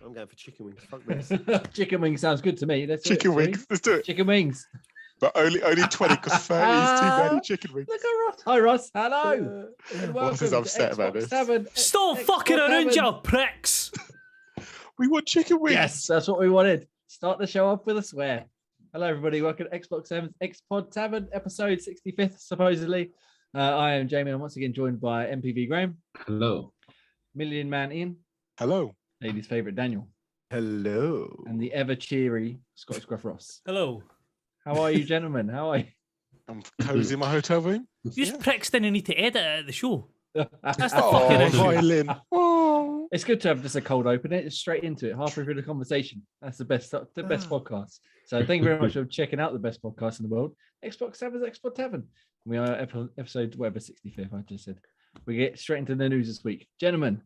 I'm going for chicken wings. Fuck this. Chicken wings sounds good to me. Chicken wings. Let's do it. Chicken wings. But only 20 because 30 is too many chicken wings. Look at Ross. Hi, Ross. Hello. And Ross is upset about this. Stop fucking around, you pricks. We want chicken wings. Yes, that's what we wanted. Start the show off with a swear. Hello, everybody. Welcome to Xbox 7's X-Pod Tavern, episode 65th, supposedly. I am Jamie, and I'm once again joined by MPV Graham. Hello. Million Man Ian. Hello. Ladies' favourite Daniel. Hello. And the ever-cheery Scottish Gruff Ross. Hello. How are you, gentlemen? How are you? I'm cozy in my hotel room. You pricks didn't need to edit it at the show. That's the fucking issue. violin. Oh. It's good to have just a cold open. It's straight into it, halfway through the conversation. That's the best podcast. So thank you very much for checking out the best podcast in the world. Xbox 7's X-Pod Tavern. We are episode whatever 65th. I just said. We get straight into the news this week, gentlemen.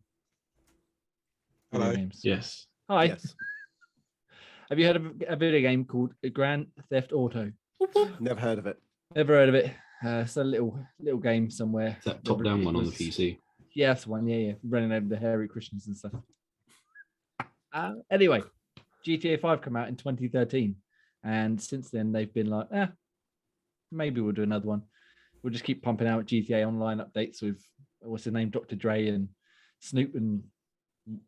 Hello. Names. Yes. Hi. Yes. Have you heard of a video game called Grand Theft Auto? Never heard of it. Never heard of it. It's a little game somewhere. Is that top-down one on the PC? Yeah, that's the one. Yeah. Running over the hairy Christians and stuff. Anyway, GTA 5 came out in 2013. And since then, they've been like, maybe we'll do another one. We'll just keep pumping out GTA Online updates with, what's his name, Dr. Dre and Snoop and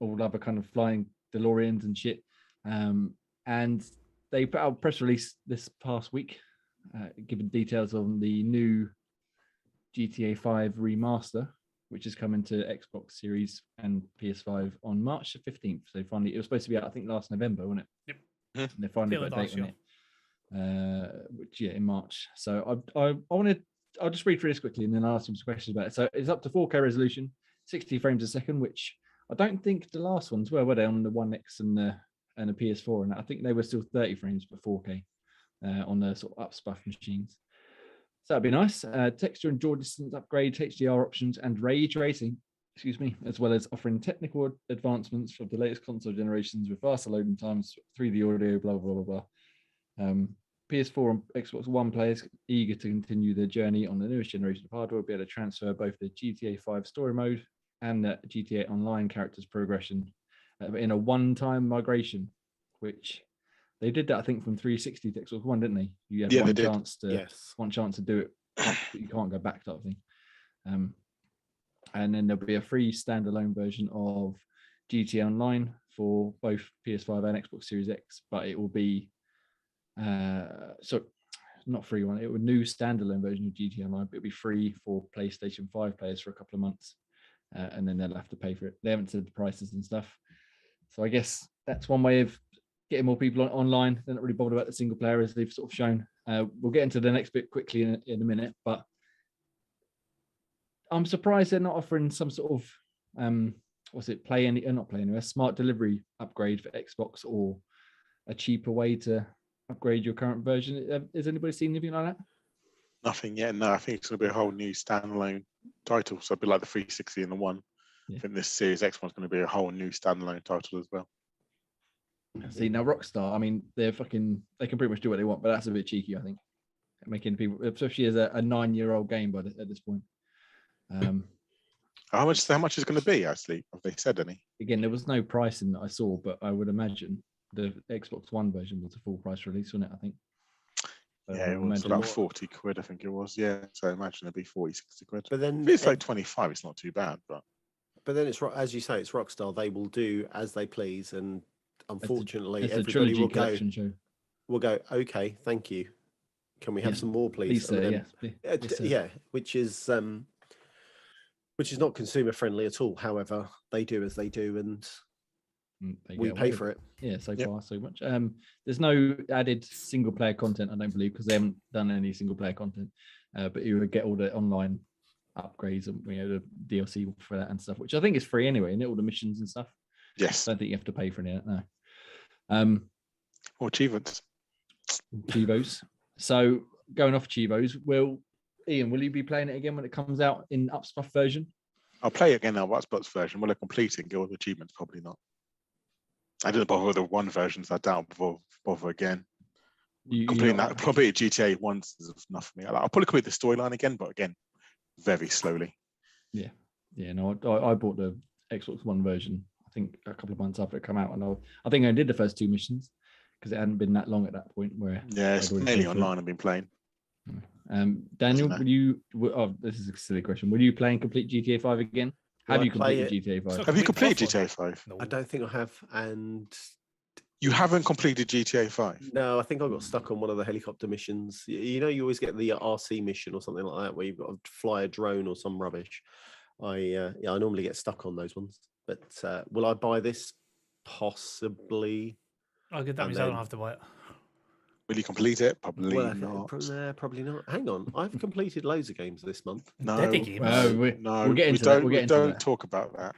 all other kind of flying DeLoreans and shit. And they put out a press release this past week, giving details on the new GTA 5 remaster, which is coming to Xbox Series and PS5 on March the 15th. So finally, it was supposed to be out, I think, last November, wasn't it? Yep. And they finally got a date on it, which in March. So I'll just read through this quickly and then I'll ask some questions about it. So it's up to 4K resolution, 60 frames a second, which I don't think the last ones were they, on the One X and the PS4, and I think they were still 30 frames for 4K on the sort of upspuff machines. So that'd be nice. Texture and draw distance upgrade, HDR options, and ray tracing, as well as offering technical advancements for the latest console generations with faster loading times, 3D audio, blah, blah, blah, blah. PS4 and Xbox One players eager to continue their journey on the newest generation of hardware will be able to transfer both the GTA 5 story mode and the GTA Online characters progression in a one-time migration, which they did that, I think, from 360 to Xbox One, didn't they? You had one chance to do it, but you can't go back, type of thing. And then there'll be a free standalone version of GTA Online for both PS5 and Xbox Series X, but it will be not free one. It will new standalone version of GTA Online, but it'll be free for PlayStation 5 players for a couple of months, and then they'll have to pay for it. They haven't said the prices and stuff, so I guess that's one way of getting more people online. They're not really bothered about the single player, as they've sort of shown. We'll get into the next bit quickly in a minute, but I'm surprised they're not offering some sort of a smart delivery upgrade for Xbox, or a cheaper way to upgrade your current version. Has anybody seen anything like that? Nothing yet. No, I think it's going to be a whole new standalone title. So it'll be like the 360 and the One. Yeah. I think this Series X one's going to be a whole new standalone title as well. See, now Rockstar, I mean, they can pretty much do what they want, but that's a bit cheeky, I think, making people, especially as a 9-year-old game at this point. How much is it going to be, actually? Have they said any? Again, there was no pricing that I saw, but I would imagine the Xbox One version was a full price release, wasn't it, I think? Yeah, it was about 40 quid, I think it was. Yeah, so I imagine it'd be 40, 60 quid. But then if it's like 25, it's not too bad. But then it's, as you say, it's Rockstar. They will do as they please, and unfortunately, it's everybody will go. Show. We'll go. Okay, thank you. Can we have some more, please? Yes. Which is not consumer friendly at all. However, they do as they do, and we pay for it. Yeah, so far so much. There's no added single player content, I don't believe, because they haven't done any single player content. But you would get all the online upgrades and the DLC for that and stuff, which I think is free anyway, and all the missions and stuff. Yes. I don't think you have to pay for any of that, no. Or achievements. Chivos. So going off Chivos, Ian, will you be playing it again when it comes out in upspuff version? I'll play it again now, upspuff version. Will I complete it and get all the achievements? Probably not. I didn't bother with the one version, so I doubt I'll bother again. Completing that, probably GTA once is enough for me. I'll probably complete the storyline again, but again, very slowly. Yeah. No, I bought the Xbox One version, I think a couple of months after it come out, and I think I did the first 2 missions because it hadn't been that long at that point. Where Yeah, it's I'd already mainly played through it. online. I've been playing. Daniel, Isn't it? would you? Oh, this is a silly question. Will you play and complete GTA 5 again? Will Have I you play completed GTA 5? It's not Have you complete completed the first GTA 5? No. I don't think I have, and You haven't completed GTA 5? no, I think I got stuck on one of the helicopter missions. You know, you always get the RC mission or something like that, where you've got to fly a drone or some rubbish. I normally get stuck on those ones. But will I buy this? Possibly. I'll get that And means I don't then- have to buy it. Will you complete it? Probably Well, not. probably not. Hang on, I've completed loads of games this month. No, Daddy games. Well, no, we'll get we into that. don't. We'll get We into don't that. talk about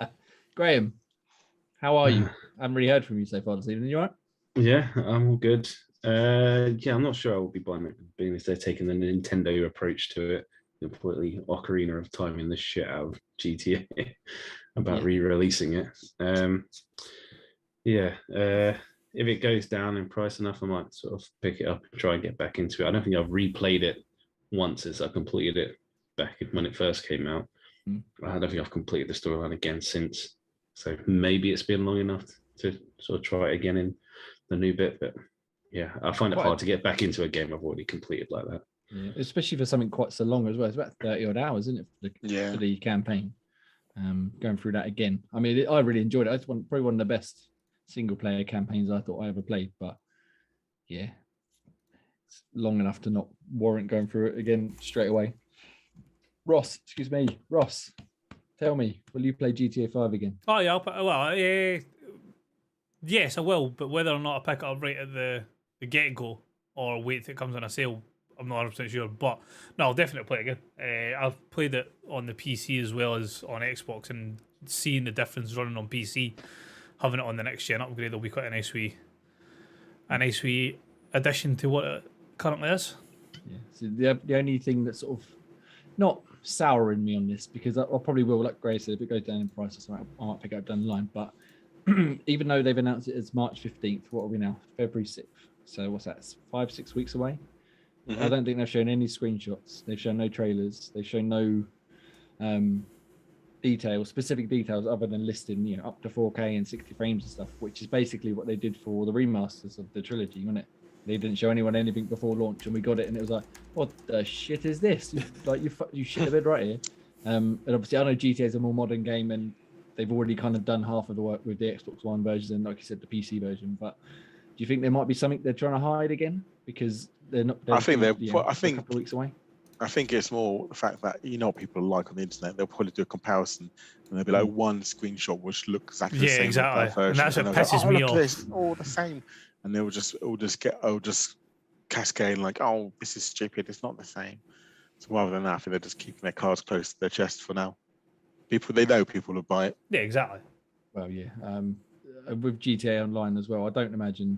that. Graham, how are you? I haven't really heard from you so far this evening. You all right? Yeah, I'm all good. Yeah, I'm not sure I will be buying it, being as they're taking the Nintendo approach to it, completely Ocarina of Time in the shit out of GTA about Yeah. re-releasing it. If it goes down in price enough, I might sort of pick it up and try and get back into it. I don't think I've replayed it once since I completed it back when it first came out. I don't think I've completed the storyline again since. So maybe it's been long enough to sort of try it again in the new bit. But yeah, I find it Quite- hard to get back into a game I've already completed like that. Yeah, especially for something quite so long as well. It's about 30 odd hours, isn't it, Yeah. for the campaign? Going through that again. I mean, I really enjoyed it. It's probably one of the best single player campaigns I thought I ever played. But yeah, it's long enough to not warrant going through it again straight away. Ross, tell me, will you play GTA 5 again? Oh yeah, yes, I will. But whether or not I pick it up right at the get go or wait till it comes on a sale, I'm not 100% sure. But no, I'll definitely play it again. I've played it on the PC as well as on Xbox, and seeing the difference running on PC, having it on the next gen upgrade will be quite a nice wee addition to what it currently is. Yeah. So the only thing that's sort of not souring me on this, because I probably will, like Gray said, if it goes down in price or something, I might pick it up down the line. But even though they've announced it as March 15th, what are we now? February 6th. So what's that? It's 5-6 weeks away. I don't think they've shown any screenshots. They've shown no trailers. They've shown no specific details other than listing, up to 4K and 60 frames and stuff, which is basically what they did for the remasters of the trilogy, wasn't it? They didn't show anyone anything before launch, and we got it, and it was like, what the shit is this? Like, you shit a bit right here. And obviously, I know GTA is a more modern game, and they've already kind of done half of the work with the Xbox One version and, like you said, the PC version. But do you think there might be something they're trying to hide again because they're not? I think they're. I a think couple of weeks away. I think it's more the fact that what people are like on the internet. They'll probably do a comparison, and they'll be like one screenshot which looks exactly the Yeah, same. exactly. As that And that's version, what they'll pisses go, me look at off. this, all the same, and they'll just cascade like, oh, this is stupid. It's not the same. So rather than that, I think they're just keeping their cards close to their chest for now. They know people will buy it. Yeah, exactly. Well, yeah. With GTA Online as well, I don't imagine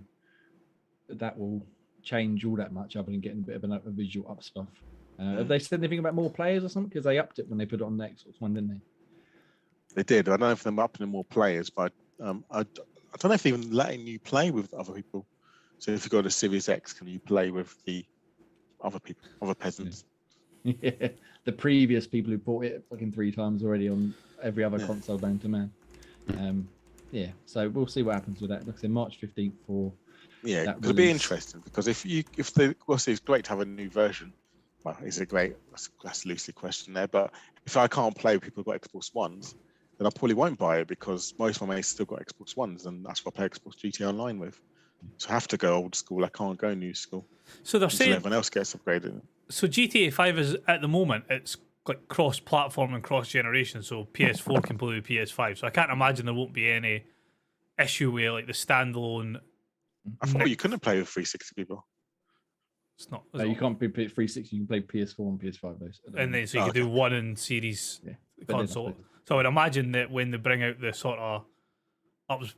that will change all that much other than getting a bit of a visual up stuff. Have they said anything about more players or something? Because they upped it when they put it on the Xbox One, didn't they? They did. I don't know if they're upping more players, but I don't know if they're even letting you play with other people. So if you go to Series X, can you play with the other people, other peasants? Yeah. The previous people who bought it fucking 3 times already on every other Yeah. console known to man. So we'll see what happens with that. Like I said, March 15th for Yeah, that it'll be release. interesting because if it's great to have a new version. Well, is it great? That's a loosely question there. But if I can't play with people who've got Xbox Ones, then I probably won't buy it because most of my mates still got Xbox Ones, and that's what I play Xbox GT Online with. So I have to go old school. I can't go new school So they're until saying everyone else gets upgraded. so GTA 5 is at the moment it's like cross-platform and cross-generation. So PS4 can play with PS5. So I can't imagine there won't be any issue where like the standalone. I thought you couldn't play with 360 people. It's not. No, you can't play 360. You can play PS4 and PS5 those. And then so you Oh, could do one in series Yeah, but they're not console. played. So I would imagine that when they bring out the sort of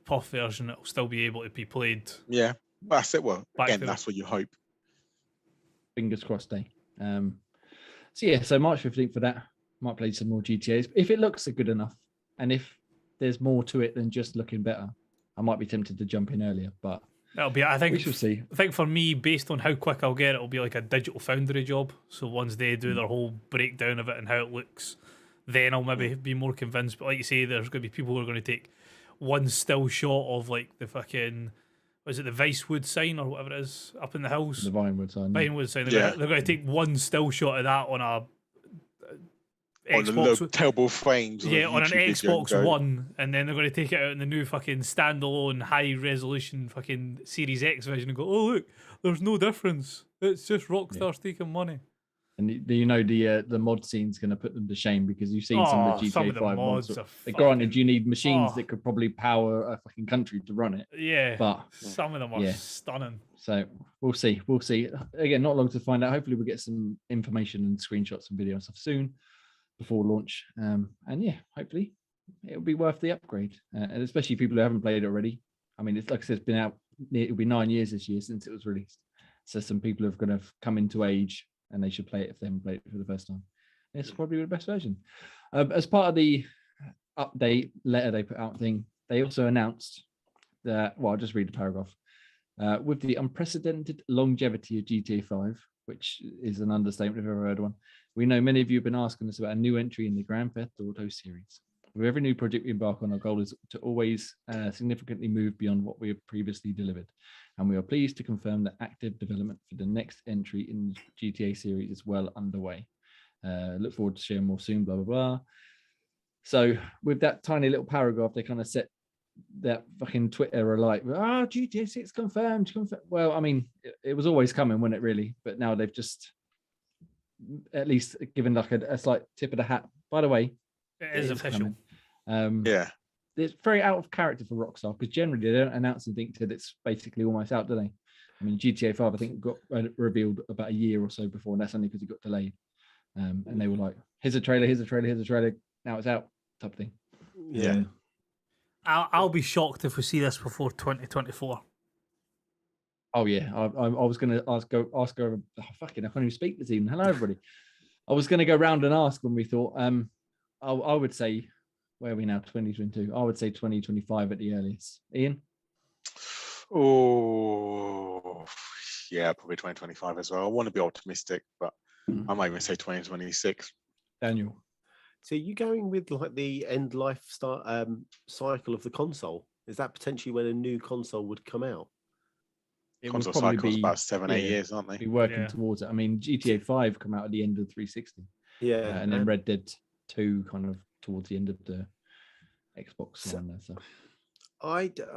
puff version, it'll still be able to be played. Yeah, that's it. Well, Back again, to that's what you hope. Fingers crossed, eh? So March 15th for that. Might play some more GTAs if it looks good enough, and if there's more to it than just looking better, I might be tempted to jump in earlier. But That'll be. I think. we shall see. I think for me, based on how quick I'll get it, it'll be like a digital foundry job. So once they do their whole breakdown of it and how it looks, then I'll maybe be more convinced. But like you say, there's going to be people who are going to take one still shot of like the fucking, was it the Vicewood sign or whatever it is up in the hills? The Vinewood sign. Vinewood sign. Yeah. They're going to take one still shot of that on a On the Xbox. terrible frames. Yeah, on an YouTube video and Xbox go, One, and then they're going to take it out in the new fucking standalone high resolution fucking Series X version and go, oh look, there's no difference. It's just Rockstar's taking money. And the mod scene's going to put them to shame, because you've seen some of the some GTA of the 5 mods mods. are Granted, you need machines Oh. that could probably power a fucking country to run it. Yeah, But some of them are yeah. stunning. so we'll see. We'll see. Again, not long to find out. Hopefully, we'll get some information and screenshots and video and stuff soon before launch. And yeah, hopefully it'll be worth the upgrade. And especially people who haven't played it already. I mean, it's like I said, it's been out. It'll be 9 years this year since it was released. So some people have going to come into age, and they should play it if they haven't played it for the first time. It's probably the best version. As part of the update letter they put out thing, they also announced that, well, I'll just read the paragraph. With the unprecedented longevity of GTA 5, which is an understatement if I've ever heard one, we know many of you have been asking us about a new entry in the Grand Theft Auto series. With every new project we embark on, our goal is to always significantly move beyond what we have previously delivered. And we are pleased to confirm that active development for the next entry in the GTA series is well underway. Look forward to sharing more soon, blah, blah, blah. So with that tiny little paragraph, they kind of set that fucking Twitter alight. GTA 6 confirmed. Well, I mean, it was always coming, wasn't it, really? But now they've just at least given like a slight tip of the hat. By the way, It is official. yeah. It's very out of character for Rockstar, because generally they don't announce anything till it's basically almost out, do they? I mean, GTA 5, I think, got revealed about a year or so before, and that's only because it got delayed. And they were like, here's a trailer, now it's out, type of thing. Yeah. I'll be shocked if we see this before 2024. Oh yeah, I was going to ask her. Oh, fucking, I can't even speak this evening. Hello, everybody. I was going to go round and ask when we thought. I would say, where are we now? 2022. I would say 2025 at the earliest. Ian. Oh, yeah, probably 2025 as well. I want to be optimistic, but I might even say 2026. Daniel. So you going with like the end life cycle of the console? Is that potentially when a new console would come out? It Console would probably cycles be about 7-8 years, aren't they? Be working Yeah. towards it. I mean, GTA 5 come out at the end of 360, Yeah, and then Red Dead 2 kind of towards the end of the Xbox One there. So I don't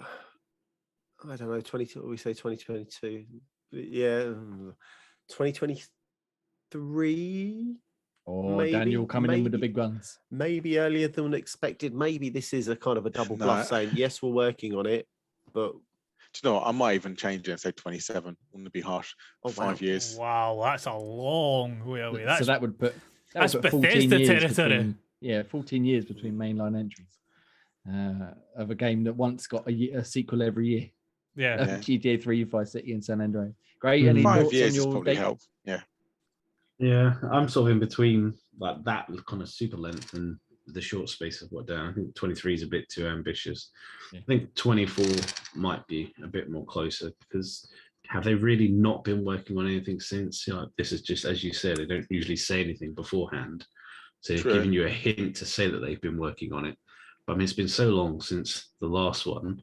know. 22. We say 2022. Yeah, 2023. or Maybe, Daniel coming in with the maybe. big guns. Maybe earlier than expected. Maybe this is a kind of a double bluff, saying yes, we're working on it, but Do you know what? I might even change it and say 27. Wouldn't it be harsh? Oh, 5 wow. years. Wow, that's a long way away. So that would put that's would put 14 Bethesda years territory. between, 14 years between mainline entries of a game that once got a sequel every year. Yeah. Yeah. GTA 3, Vice City, and San Andreas. Great. Any 5 thoughts on years is your probably date? help. Yeah. Yeah, I'm sort of in between like that kind of super length and the short space of what down. I think 23 is a bit too ambitious. Yeah. I think 24 might be a bit more closer, because have they really not been working on anything since? You know, this is just, as you said, they don't usually say anything beforehand. So they've True. given you a hint to say that they've been working on it. But I mean, it's been so long since the last one.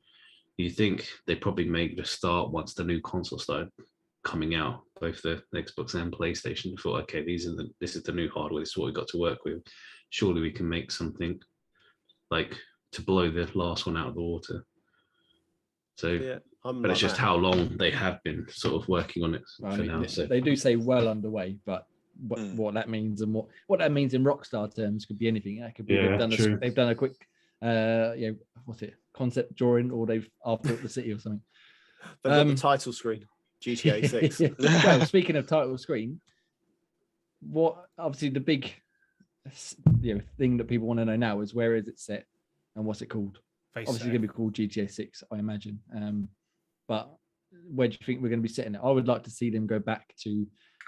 You think they probably made a start once the new console started coming out, both the Xbox and PlayStation. Thought, okay, this is the new hardware. This is what we've got to work with. Surely we can make something like to blow the last one out of the water. So, yeah, but it's just how long they have been sort of working on it Well, for I mean, now. So they do say well underway, but what that means and what that means in Rockstar terms could be anything. That could be Yeah, they've done a quick concept drawing, or they've built the city or something. they've got the title screen, GTA 6. Well, speaking of title screen, what obviously the big thing that people want to know now is where is it set and what's it called? Obviously, it's going to be called GTA 6, I imagine. But where do you think we're going to be setting it? I would like to see them go back to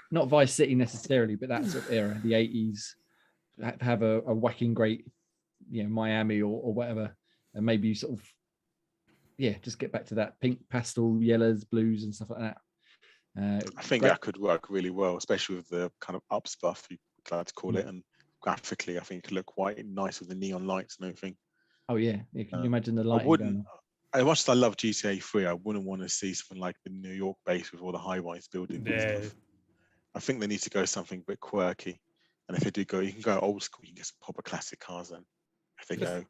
not Vice City necessarily, but that sort of era, the 80s, have a whacking great, Miami or whatever, and maybe sort of, just get back to that pink pastel, yellows, blues, and stuff like that. I think that could work really well, especially with the kind of up stuff, you like to call it, and graphically, I think it could look quite nice with the neon lights and everything. Oh yeah, can you imagine the I lighting wouldn't. going on? As much as I love GTA 3, I wouldn't want to see something like the New York base with all the high-rise buildings and Yeah. stuff. I think they need to go something a bit quirky. And if they do go, you can go old school. You can get some proper classic cars then. If they go.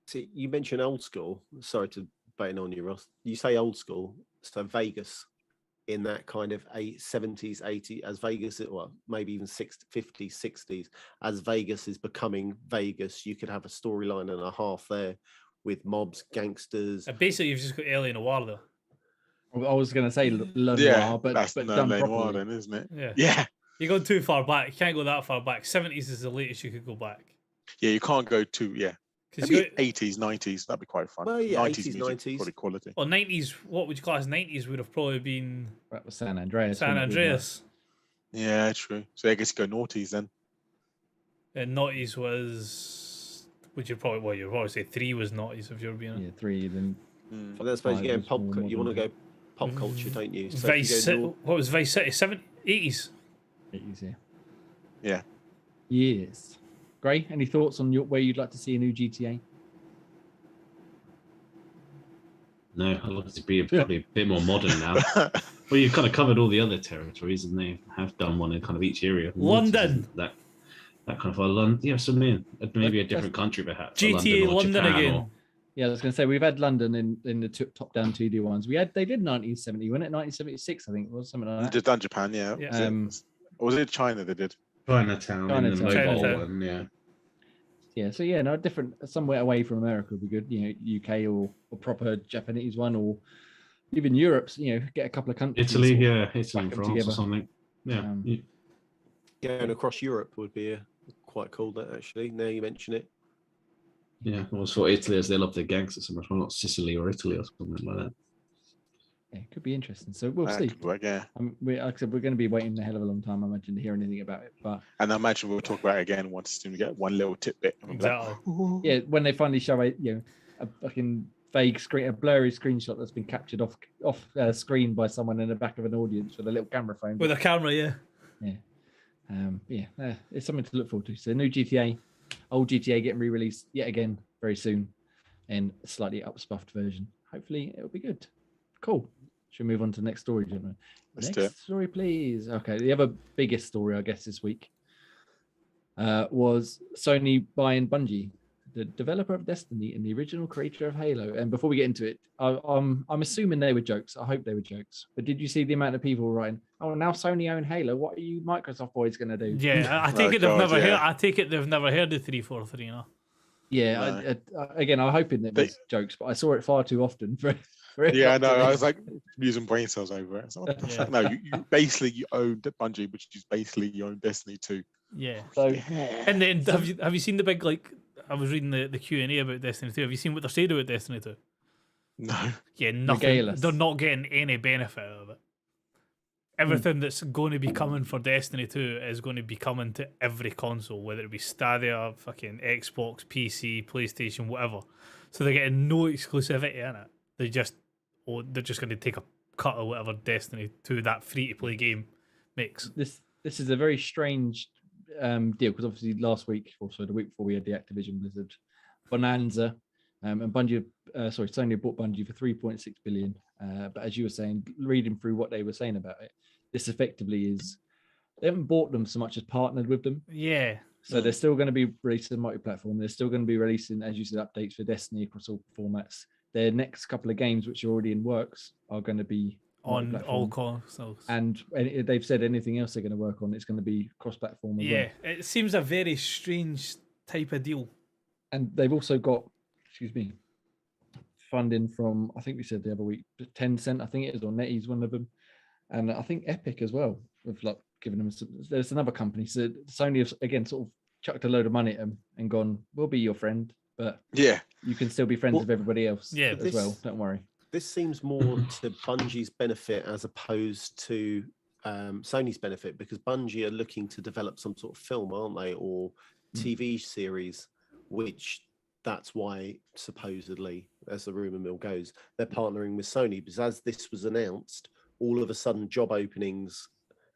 See, you mentioned old school. Sorry to bait on you, Ross. You say old school, so Vegas in that kind of 70s, 80s, as Vegas, well, maybe even 60s, 50s, 60s, as Vegas is becoming Vegas, you could have a storyline and a half there with mobs, gangsters. Basically, you've just got LA Noir though. I was going to say Le Noir, but that's done Le Noir properly. then, isn't it? Yeah. Yeah. You're going too far back. You can't go that far back. 70s is the latest you could go back. Yeah, you can't go too, Maybe 80s, 90s, that'd be quite fun. Well, yeah, 90s 80s, music, 90s. probably quality. Well, 90s, what would you class 90s would have probably been That was San Andreas. San Andreas. Yeah, true. So I guess you go noughties then. And noughties was, which you'd probably say 3 was noughties if you're being honest. Yeah, 3 then. And I suppose you go in Five was more you want to modern. go pop culture, don't you? So Vice if you City, go what was Vice City? 80s? 80s, yeah. Yeah. Yes. Gray, any thoughts on where you'd like to see a new GTA? No, I'd like it to be probably a bit more modern now. Well, you've kind of covered all the other territories, and they have done one in kind of each area. London. That kind of London. Yeah, so maybe a different country, perhaps. GTA London Japan again. Yeah, I was going to say we've had London in the top-down 2D ones. They did 1970, wasn't it? 1976, I think it was something like that. They've done Japan, yeah. Yeah. Or was it China they did? Chinatown in the Chinatown. mobile one, yeah. Yeah, so yeah, no, different, somewhere away from America would be good. UK or proper Japanese one, or even Europe's. Get a couple of countries. Italy, or Italy, them France, together. or something. Yeah. going across Europe would be quite cool. That actually, now you mention it. Yeah, well, it's for Italy as they love their gangsters so much. Why not Sicily or Italy or something like that? Yeah, it could be interesting. So we'll see. Could work, yeah. Like I said, we're going to be waiting a hell of a long time, I imagine, to hear anything about it. But And I imagine we'll talk about it again once we get one little tidbit. Exactly. yeah, when they finally show a fucking vague screen, a blurry screenshot that's been captured off screen by someone in the back of an audience with a little camera phone. With a camera, yeah. It's something to look forward to. So new GTA, old GTA getting re-released yet again very soon in a slightly upspuffed version. Hopefully it'll be good. Cool. Should we move on to the next story, gentlemen? Let's do it. Next story, please. Okay, the other biggest story, I guess, this week was Sony buying Bungie, the developer of Destiny and the original creator of Halo. And before we get into it, I'm assuming they were jokes. I hope they were jokes. But did you see the amount of people writing, "Oh, now Sony own Halo. What are you Microsoft boys going to do?" Yeah, I take it they've never heard. I take it they've never heard of 343. No. Yeah, again, I'm hoping that it's jokes, but I saw it far too often for Yeah, I know. I was like using brain cells over it. So what the fuck? No, you basically own Bungie, which is basically you own Destiny 2. Yeah. So, And then have you seen the big, like, I was reading the Q&A about Destiny 2. Have you seen what they're saying about Destiny 2? No. Yeah, nothing. Regale us. They're not getting any benefit out of it. Everything that's going to be coming for Destiny 2 is going to be coming to every console, whether it be Stadia, fucking Xbox, PC, PlayStation, whatever. So they're getting no exclusivity in it. They're just going to take a cut of whatever Destiny 2, that free-to-play game, makes. This is a very strange deal, because obviously last week, or so the week before, we had the Activision Blizzard bonanza, and Bungie, Sony bought Bungie for 3.6 billion. But as you were saying, reading through what they were saying about it, this effectively is, they haven't bought them so much as partnered with them. Yeah. So they're still going to be releasing multi-platform. They're still going to be releasing, as you said, updates for Destiny across all formats. Their next couple of games, which are already in works, are going to be on all consoles. And they've said anything else they're going to work on, it's going to be cross-platform as well. Yeah, it seems a very strange type of deal. And they've also got, funding from, I think we said the other week, Tencent, I think it is, or NetEase, one of them. And I think Epic as well, with like giving them there's another company. So Sony have, again, sort of chucked a load of money at them and gone, we'll be your friend, but yeah, you can still be friends with everybody else as well. Don't worry. This seems more to Bungie's benefit as opposed to Sony's benefit, because Bungie are looking to develop some sort of film, aren't they, or TV series, which that's why supposedly, as the rumor mill goes, they're partnering with Sony, because as this was announced, all of a sudden job openings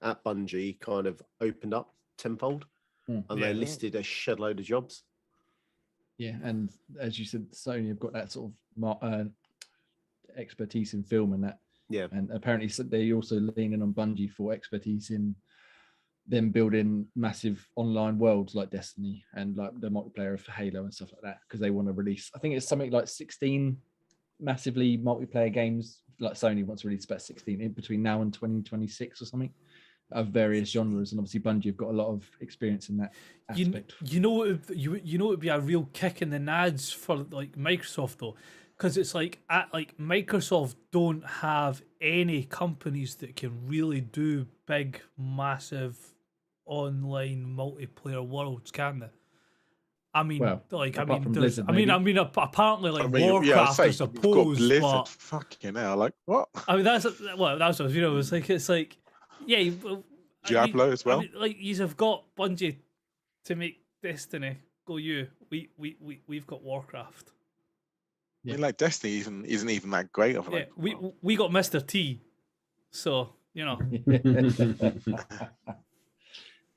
at Bungie kind of opened up tenfold. and they listed a shed load of jobs. Yeah, and as you said, Sony have got that sort of expertise in film and that. Yeah, and apparently they're also leaning on Bungie for expertise in them building massive online worlds like Destiny and like the multiplayer of Halo and stuff like that, because they want to release, I think it's something like 16 massively multiplayer games, like Sony wants to release about 16 in between now and 2026 or something, of various genres, and obviously Bungie have got a lot of experience in that aspect. You know it would be a real kick in the nads for like Microsoft though, because it's like Microsoft don't have any companies that can really do big, massive online multiplayer worlds, can they? I mean, Blizzard, apparently Warcraft, I suppose. Blizzard, but fucking hell, like what? I mean, that's what it's like. Yeah, Diablo as well. I mean, like you've got Bungie to make Destiny. Go you. We've got Warcraft. I mean, like Destiny isn't even that great of like. Yeah, we got Mr. T, so you know.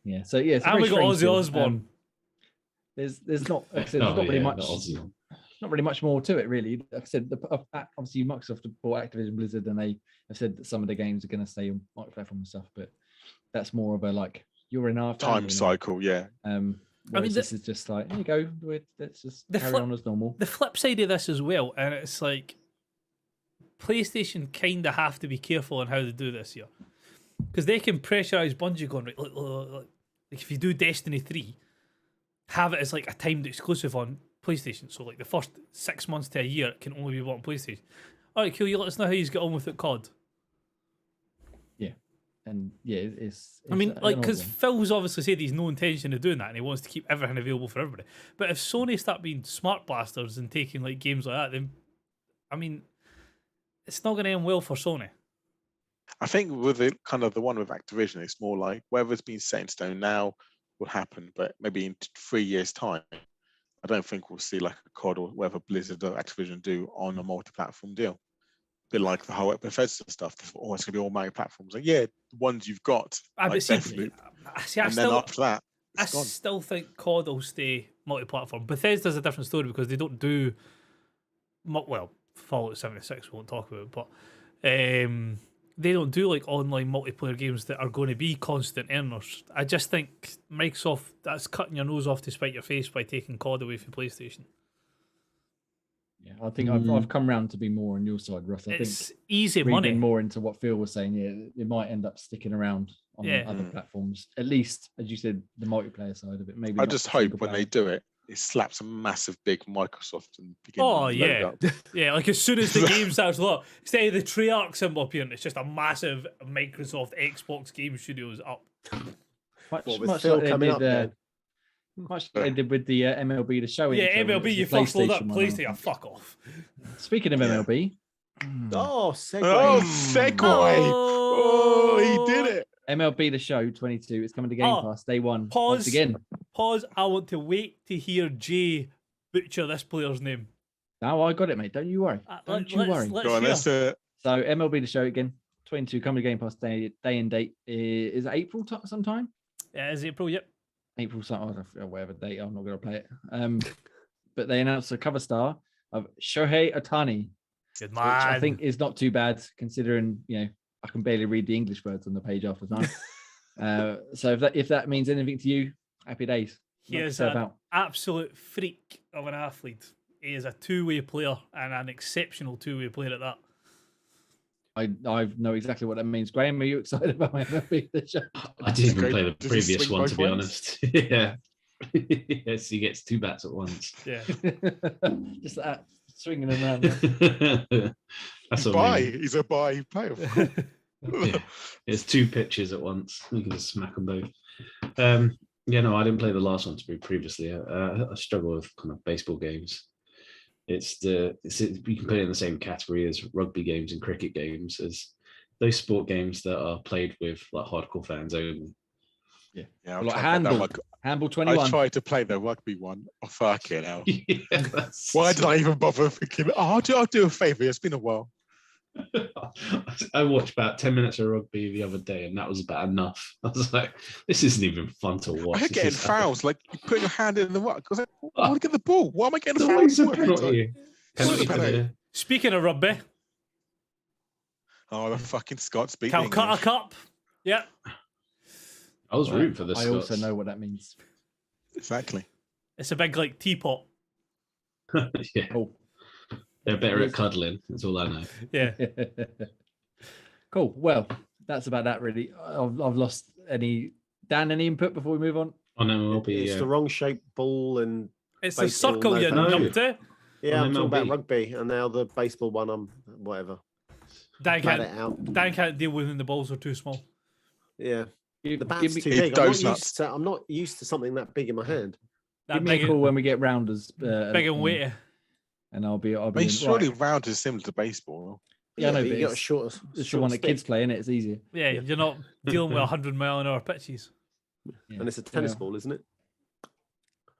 Yeah. So yeah, and we got Ozzy Osbourne. There's not. Like I said, there's not really much. Not really much more to it, really. Like I said, obviously Microsoft bought Activision Blizzard, and they have said that some of the games are going to stay on multi-platform and stuff. But that's more of a like you're in our time cycle, yeah. I mean, this is just like here you go. Let's just carry on as normal. The flip side of this as well, and it's like PlayStation kind of have to be careful on how they do this here, because they can pressurize Bungie going right. Like if you do Destiny 3, have it as like a timed exclusive on PlayStation. So like the first 6 months to a year it can only be bought on PlayStation. All right, cool. You let us know how you get on with it, COD. Yeah, and yeah, it's I mean, like, because Phil's obviously said he's no intention of doing that, and he wants to keep everything available for everybody. But if Sony start being smart bastards and taking like games like that, then I mean, it's not going to end well for Sony. I think with it, kind of the one with Activision, it's more like whether it's been set in stone now will happen, but maybe in 3 years' time. I don't think we'll see like a COD or whatever Blizzard or Activision do on a multi-platform deal. A bit like the whole Bethesda stuff. It's going to be all multi-platforms. Like, yeah, the ones you've got. Like Deathloop. Then after that, I still think COD will stay multi-platform. Bethesda's a different story because they don't do... Well, Fallout 76 we won't talk about, but they don't do like online multiplayer games that are going to be constant earners. I just think Microsoft, that's cutting your nose off to spite your face by taking COD away from PlayStation. Yeah, I think I've come round to be more on your side, Russ. It's think easy money. More into what Phil was saying, yeah, it might end up sticking around on other platforms. At least, as you said, the multiplayer side of it. Maybe I just hope when they do it, it slaps a massive big Microsoft and begins. Oh yeah, yeah. Like as soon as the game starts, look, instead of the Treyarch symbol appearing, it's just a massive Microsoft Xbox Game Studios up. Much like they did with the MLB The Show. Yeah, MLB. You first load up PlayStation. Fuck off. Speaking of MLB. Segue. Oh, he did it. MLB The Show 22. It's coming to Game Pass day one. Pause again. Pause. I want to wait to hear Jay butcher this player's name. No, I got it, mate. Don't you worry. Don't you worry. Go on, let's do it. So MLB The Show again. 22 coming to Game Pass day and date. Is it April sometime? Yeah, it's April. Yep. April sometime. Whatever date. I'm not going to play it. But they announced a cover star of Shohei Ohtani. Good man. Which I think is not too bad considering I can barely read the English words on the page half the time. So if that means anything to you, happy days. He is an absolute freak of an athlete. He is a two-way player and an exceptional two-way player at that. I know exactly what that means. Graham, are you excited about my MLB The Show? I didn't even play the previous one, to be honest. Yeah. Yes, he gets two bats at once. Yeah. Just that. Swinging around. He's a buy player. Yeah. It's two pitches at once. You can just smack them both. I didn't play the last one previously. I struggle with kind of baseball games. You can put it in the same category as rugby games and cricket games, as those sport games that are played with like hardcore fans only. Yeah. Like handball 21. I tried to play the rugby one. Oh, fucking hell. Yeah, Why did I even bother thinking, I'll do a favour. It's been a while. I watched about 10 minutes of rugby the other day, and that was about enough. I was like, this isn't even fun to watch. I kept getting fouls, like you put your hand in the ruck. I was like, I want to get the ball. Why am I getting a foul? It's a penalty. Penalty for penalty. the- Speaking of rugby, Oh, the fucking Scots beat Calcutta English. Cup. Yep. I was rooting for the I Scots. also know what that means. Exactly. It's a big like teapot. Yeah, Cool. they're better at cuddling. That's all I know. Yeah. Cool. Well, that's about that really. I've lost any input before we move on? On MLB, It's the wrong shaped ball, and It's the Baseball, circle no you thank you. jumped to. yeah, On I'm talking about MLB. rugby, and now the baseball one. I'm whatever. Dan Bat it can't, out. Dan can't deal with when the balls are too small. Yeah, Give, the bat's give me, too He big. I'm not, goes nuts. used to something that big in my hand. That give me a big, call when we get rounders. big and weighty. And I'll be I mean, in. surely Right. round is similar to baseball. Yeah, I know, but but you got a it's- shorter. It's the one that kids play in it. It's easier. Yeah, you're not dealing with 100-mile-an-hour pitches. Yeah. and it's a tennis Yeah. ball, isn't it?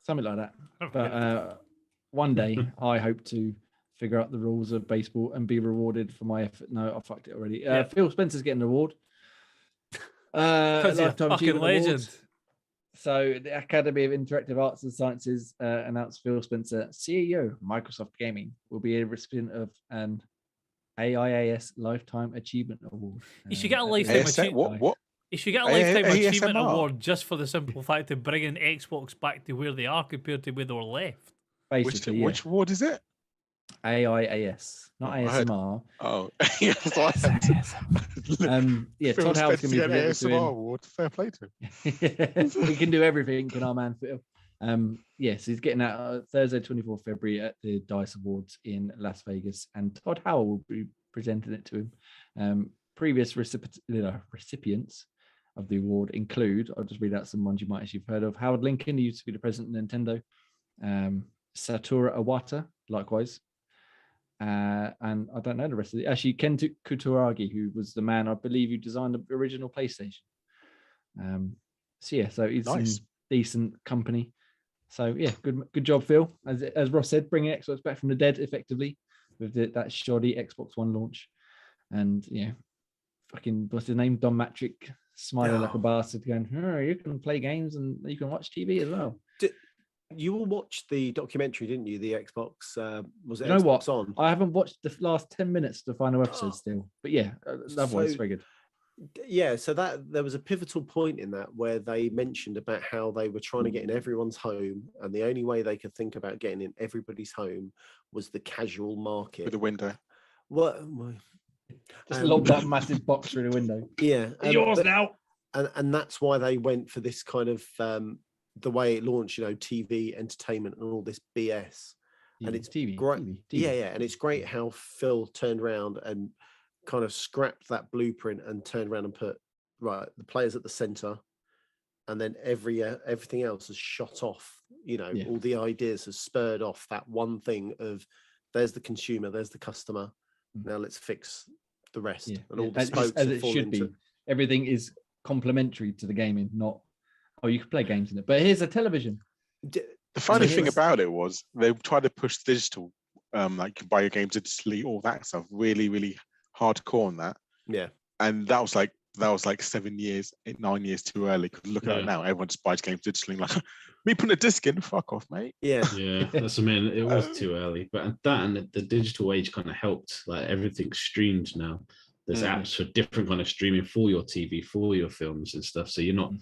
Something like that. But one day I hope to figure out the rules of baseball and be rewarded for my effort. No, I fucked it already. Yeah. Phil Spencer's getting an award. Because you're a Lifetime fucking Achievement legend. Award. So the Academy of Interactive Arts and Sciences announced Phil Spencer, CEO, Microsoft Gaming, will be a recipient of an AIAS Lifetime Achievement Award. You should get a at the lifetime end of ASM, achievement. what? You should get a lifetime achievement ASMR. award just for the simple fact of bringing Xbox back to where they are compared to where they were left. Which Basically, yeah. which award is it? AIAS, not Oh, I heard- ASMR. Oh, yeah. that's what I said. Yeah, Phil Todd Howard's Spencer going to be getting the presented to ASMR him. award. Fair play to him. We can do everything, can our man Phil? Yes, he's getting that Thursday, 24th February at the DICE Awards in Las Vegas, and Todd Howard will be presenting it to him. Previous recipients of the award include, I'll just read out some ones you might actually have heard of. Howard Lincoln, who used to be the president of Nintendo. Satoru Iwata, likewise. And I don't know the rest of it. Actually, Ken Kutaragi, who was the man, I believe, who designed the original PlayStation. So it's Nice. some decent company. So yeah, good job, Phil. As Ross said, bringing Xbox back from the dead effectively with that shoddy Xbox One launch. And yeah, fucking what's his name? Don Matrick smiling like a bastard, going, "Oh, you can play games and you can watch TV as well." You all watched the documentary, didn't you? The Xbox was it You know Xbox what? on? I haven't watched the last 10 minutes of the final episode still, but yeah, otherwise So- very good. Yeah, so that there was a pivotal point in that where they mentioned about how they were trying to get in everyone's home, and the only way they could think about getting in everybody's home was the casual market. With the window. What? Just lobbed that massive box through the window. Yeah, Yours now. and that's why they went for this kind of the way it launched, TV, entertainment, and all this BS. And it's TV. great. TV. Yeah, and it's great how Phil turned around and kind of scrapped that blueprint and turned around and put the players at the center, and then everything else has shot off. All the ideas has spurred off that one thing of there's the consumer, there's the customer. Now let's fix the rest. Yeah. And all the As spokes have it fallen should be. into- Everything is complementary to the gaming, not you can play games in it. But here's a television. The funny thing here's- about it was they tried to push digital, like you can buy your games digitally, all that stuff, really, really hardcore on that. Yeah. And that was like 9 years too early. Because look at it now, everyone just buys games digitally. Like me putting a disc in, fuck off, mate. Yeah. Yeah, that's it was too early. But that and the digital age kind of helped. Like everything's streamed now. There's apps for different kind of streaming for your TV, for your films and stuff. So you're not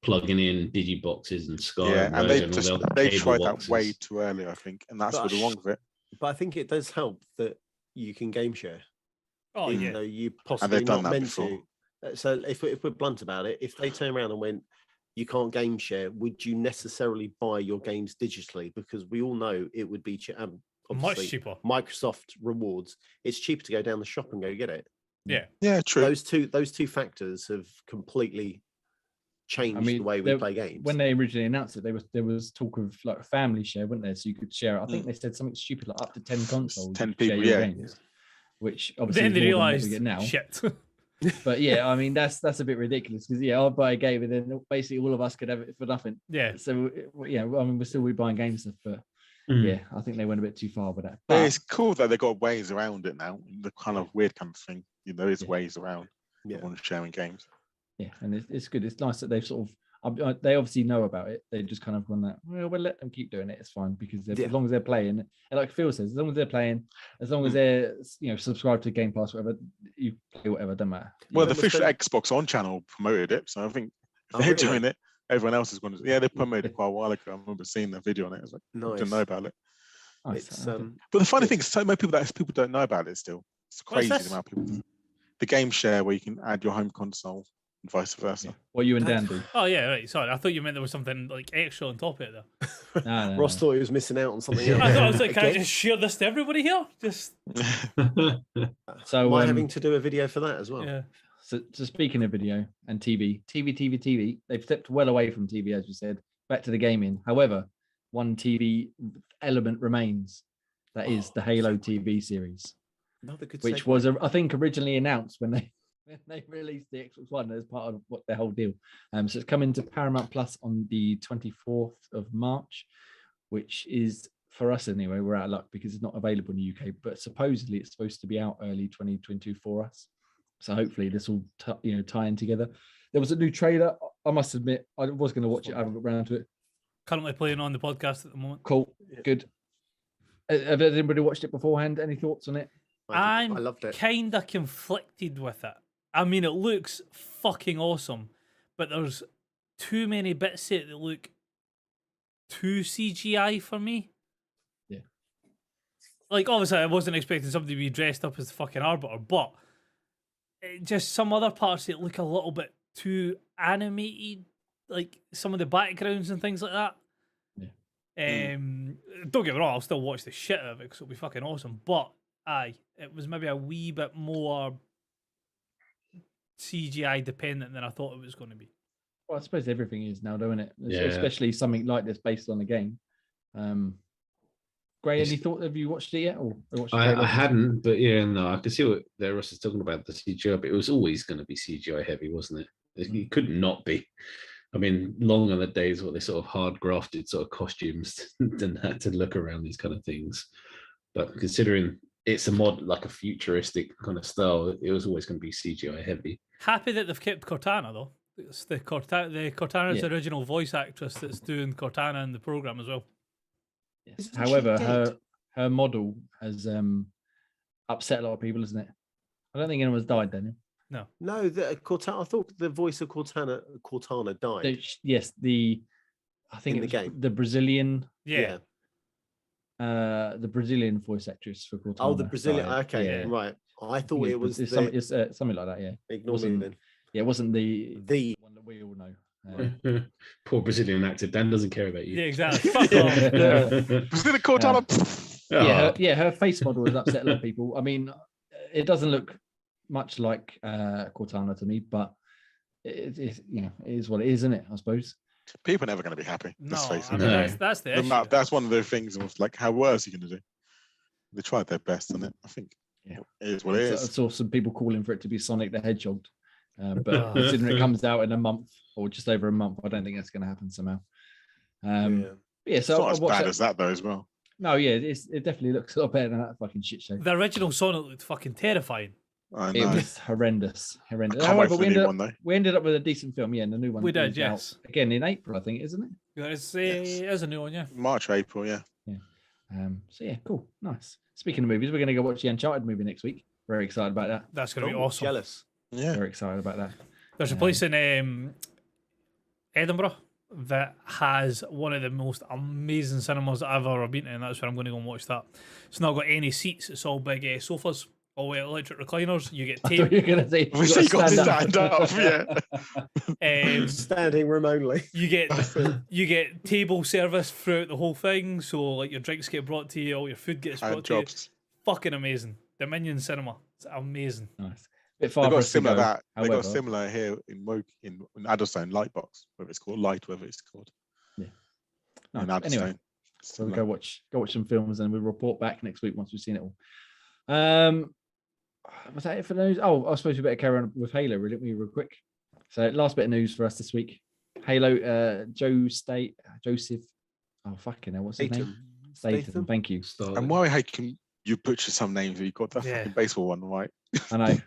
plugging in digiboxes and Sky. Yeah, and they Virgin, all the other they cable tried boxes. that way too early, I think, and that's But what's wrong with it. But I think it does help that you can game share. Oh even yeah. though you possibly done not that meant before. to. So if we're blunt about it, if they turn around and went, you can't game share, would you necessarily buy your games digitally? Because we all know it would be Much obviously cheaper. Microsoft rewards. It's cheaper to go down the shop and go get it. Yeah. Yeah, true. Those two factors have completely changed the way we play games. When they originally announced it, there was talk of like a family share, wasn't there? So you could share. I think they said something stupid like up to 10 consoles. 10 you could share people, your yeah. games, which obviously Then they is more than what we realised get now. shit. But yeah, I mean that's a bit ridiculous because I'll buy a game and then basically all of us could have it for nothing. Yeah. So yeah, I mean we're still buying games stuff, but Yeah, I think they went a bit too far with that. But But it's cool that they got ways around it now. The kind of weird kind of thing. There is ways around everyone sharing games. yeah, and it's good. It's nice that they've sort of they obviously know about it. They just kind of gone that, well, we'll let them keep doing it. It's fine because as long as they're playing, and like Phil says, as long as they're playing, as long as they're subscribed to Game Pass, whatever, you play whatever, doesn't matter. Well, the official Xbox On channel promoted it, so I think if they're doing it, everyone else is going to. Yeah, they promoted it quite a while ago. I remember seeing the video on it. I was like, I didn't know about it. Nice. But the funny thing is, so many people don't know about it still. It's crazy the amount of people. The game share where you can add your home console and vice versa. Yeah. What you and Dan do. Oh yeah, right. Sorry, I thought you meant there was something like extra on top of it there. No, Ross thought he was missing out on something else. I thought I was like, can I just share this to everybody here? Just so am I having to do a video for that as well? yeah. So speaking of video and TV, they've stepped well away from TV, as you said, back to the gaming. However, one TV element remains. That is the Halo TV series, which was, I think, originally announced when they released the Xbox One as part of their whole deal. So it's coming to Paramount Plus on the 24th of March, which is, for us anyway, we're out of luck because it's not available in the UK, but supposedly it's supposed to be out early 2022 for us. So hopefully this will tie in together. There was a new trailer. I must admit, I was going to watch it. I haven't got around to it. Currently playing on the podcast at the moment. Cool. Good. Have anybody watched it beforehand? Any thoughts on it? I loved it. Kind of conflicted with it. I mean, it looks fucking awesome, but there's too many bits of it that look too CGI for me. Yeah. Like, obviously, I wasn't expecting somebody to be dressed up as the fucking Arbiter, but just some other parts that look a little bit too animated, like some of the backgrounds and things like that. Yeah. Don't get me wrong, I'll still watch the shit out of it because it'll be fucking awesome. But it was maybe a wee bit more CGI dependent than I thought it was going to be. Well, I suppose everything is now, don't it? Yeah. Especially something like this based on a game. Gray, any thought? Have you watched it yet? Or watched I hadn't, but yeah, no, I could see what Ross is talking about, the CGI, but it was always going to be CGI heavy, wasn't it? It could not be. I mean, long are the days where they sort of hard grafted sort of costumes and had to look around these kind of things. But considering it's a mod, like a futuristic kind of style, it was always going to be CGI heavy. Happy that they've kept Cortana though. It's Cortana's the original voice actress that's doing Cortana in the program as well. Yes. However, her model has upset a lot of people, isn't it? I don't think anyone's died, Daniel. No, Cortana. I thought the voice of Cortana died. Yes, I think in the game, the Brazilian. Yeah. The Brazilian voice actress for Cortana. Oh, the Brazilian. died. Okay, Yeah. right. I thought it was something like that. Yeah. Ignore me then. Yeah, it wasn't the one that we all know. Poor Brazilian actor. Dan doesn't care about you. Yeah, exactly. Fuck off. Brazilian Cortana. Her face model has upset a lot of people. I mean, it doesn't look much like Cortana to me, but it is what it is, isn't it? I suppose. People are never going to be happy. Let's face it. That's the issue. That's one of the things of like, how worse are you going to do? They tried their best on it. I think it is what it is. I saw some people calling for it to be Sonic the Hedgehog, but considering it comes out in a month or just over a month, I don't think that's going to happen somehow. So it's not as bad as that though, as well. No, yeah, it definitely looks a lot better than that fucking shit show. The original Sonic looked fucking terrifying. I know. It was horrendous. I can't wait However, for the new one though. we ended up with a decent film. Yeah, and the new one. We did, is yes. out again in April, I think, isn't it? It is a new one, yeah. March, April, yeah. Yeah. So yeah, cool, nice. Speaking of movies, we're going to go watch the Uncharted movie next week. Very excited about that. That's going to be awesome. Jealous. Yeah. Very excited about that. There's a place in Edinburgh that has one of the most amazing cinemas I've ever been to, and that's where I'm going to go and watch that. It's not got any seats. It's all big sofas, all electric recliners. You get I thought you were going to say You got to stand up. Yeah. Standing room only. You get table service throughout the whole thing, so like your drinks get brought to you, all your food gets brought to you. Fucking amazing. Dominion Cinema. It's amazing. Nice. Bit far They for got us to similar go, that. They however. got similar here in Addlestone Lightbox, whether it's called Light, whether it's called. Yeah. In Nice. Addlestone. Anyway, so we'll Similar. go watch some films and we'll report back next week once we've seen it all. Was that it for news? Oh, I suppose we better carry on with Halo, really, real quick. So last bit of news for us this week. Halo, Joseph. Oh fucking hell, what's his name? Statham. Thank you. And why can you butcher some names? You got that fucking baseball one right. I know.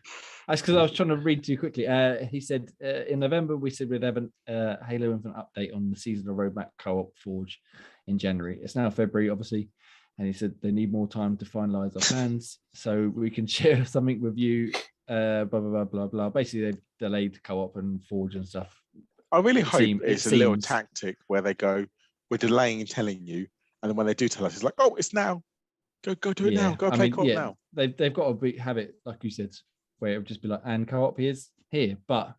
That's because I was trying to read too quickly. He said in November we said we'd have a Halo Infinite update on the seasonal roadmap co-op Forge in January. It's now February, obviously, and he said they need more time to finalise our plans so we can share something with you. Blah blah blah blah blah. Basically, they've delayed co-op and Forge and stuff. I really hope it's a little tactic where they go, we're delaying and telling you, and then when they do tell us, it's like, oh, it's now. Go do it now. Go play co-op now. They've got to have it, like you said, where it would just be like, and co-op is here. But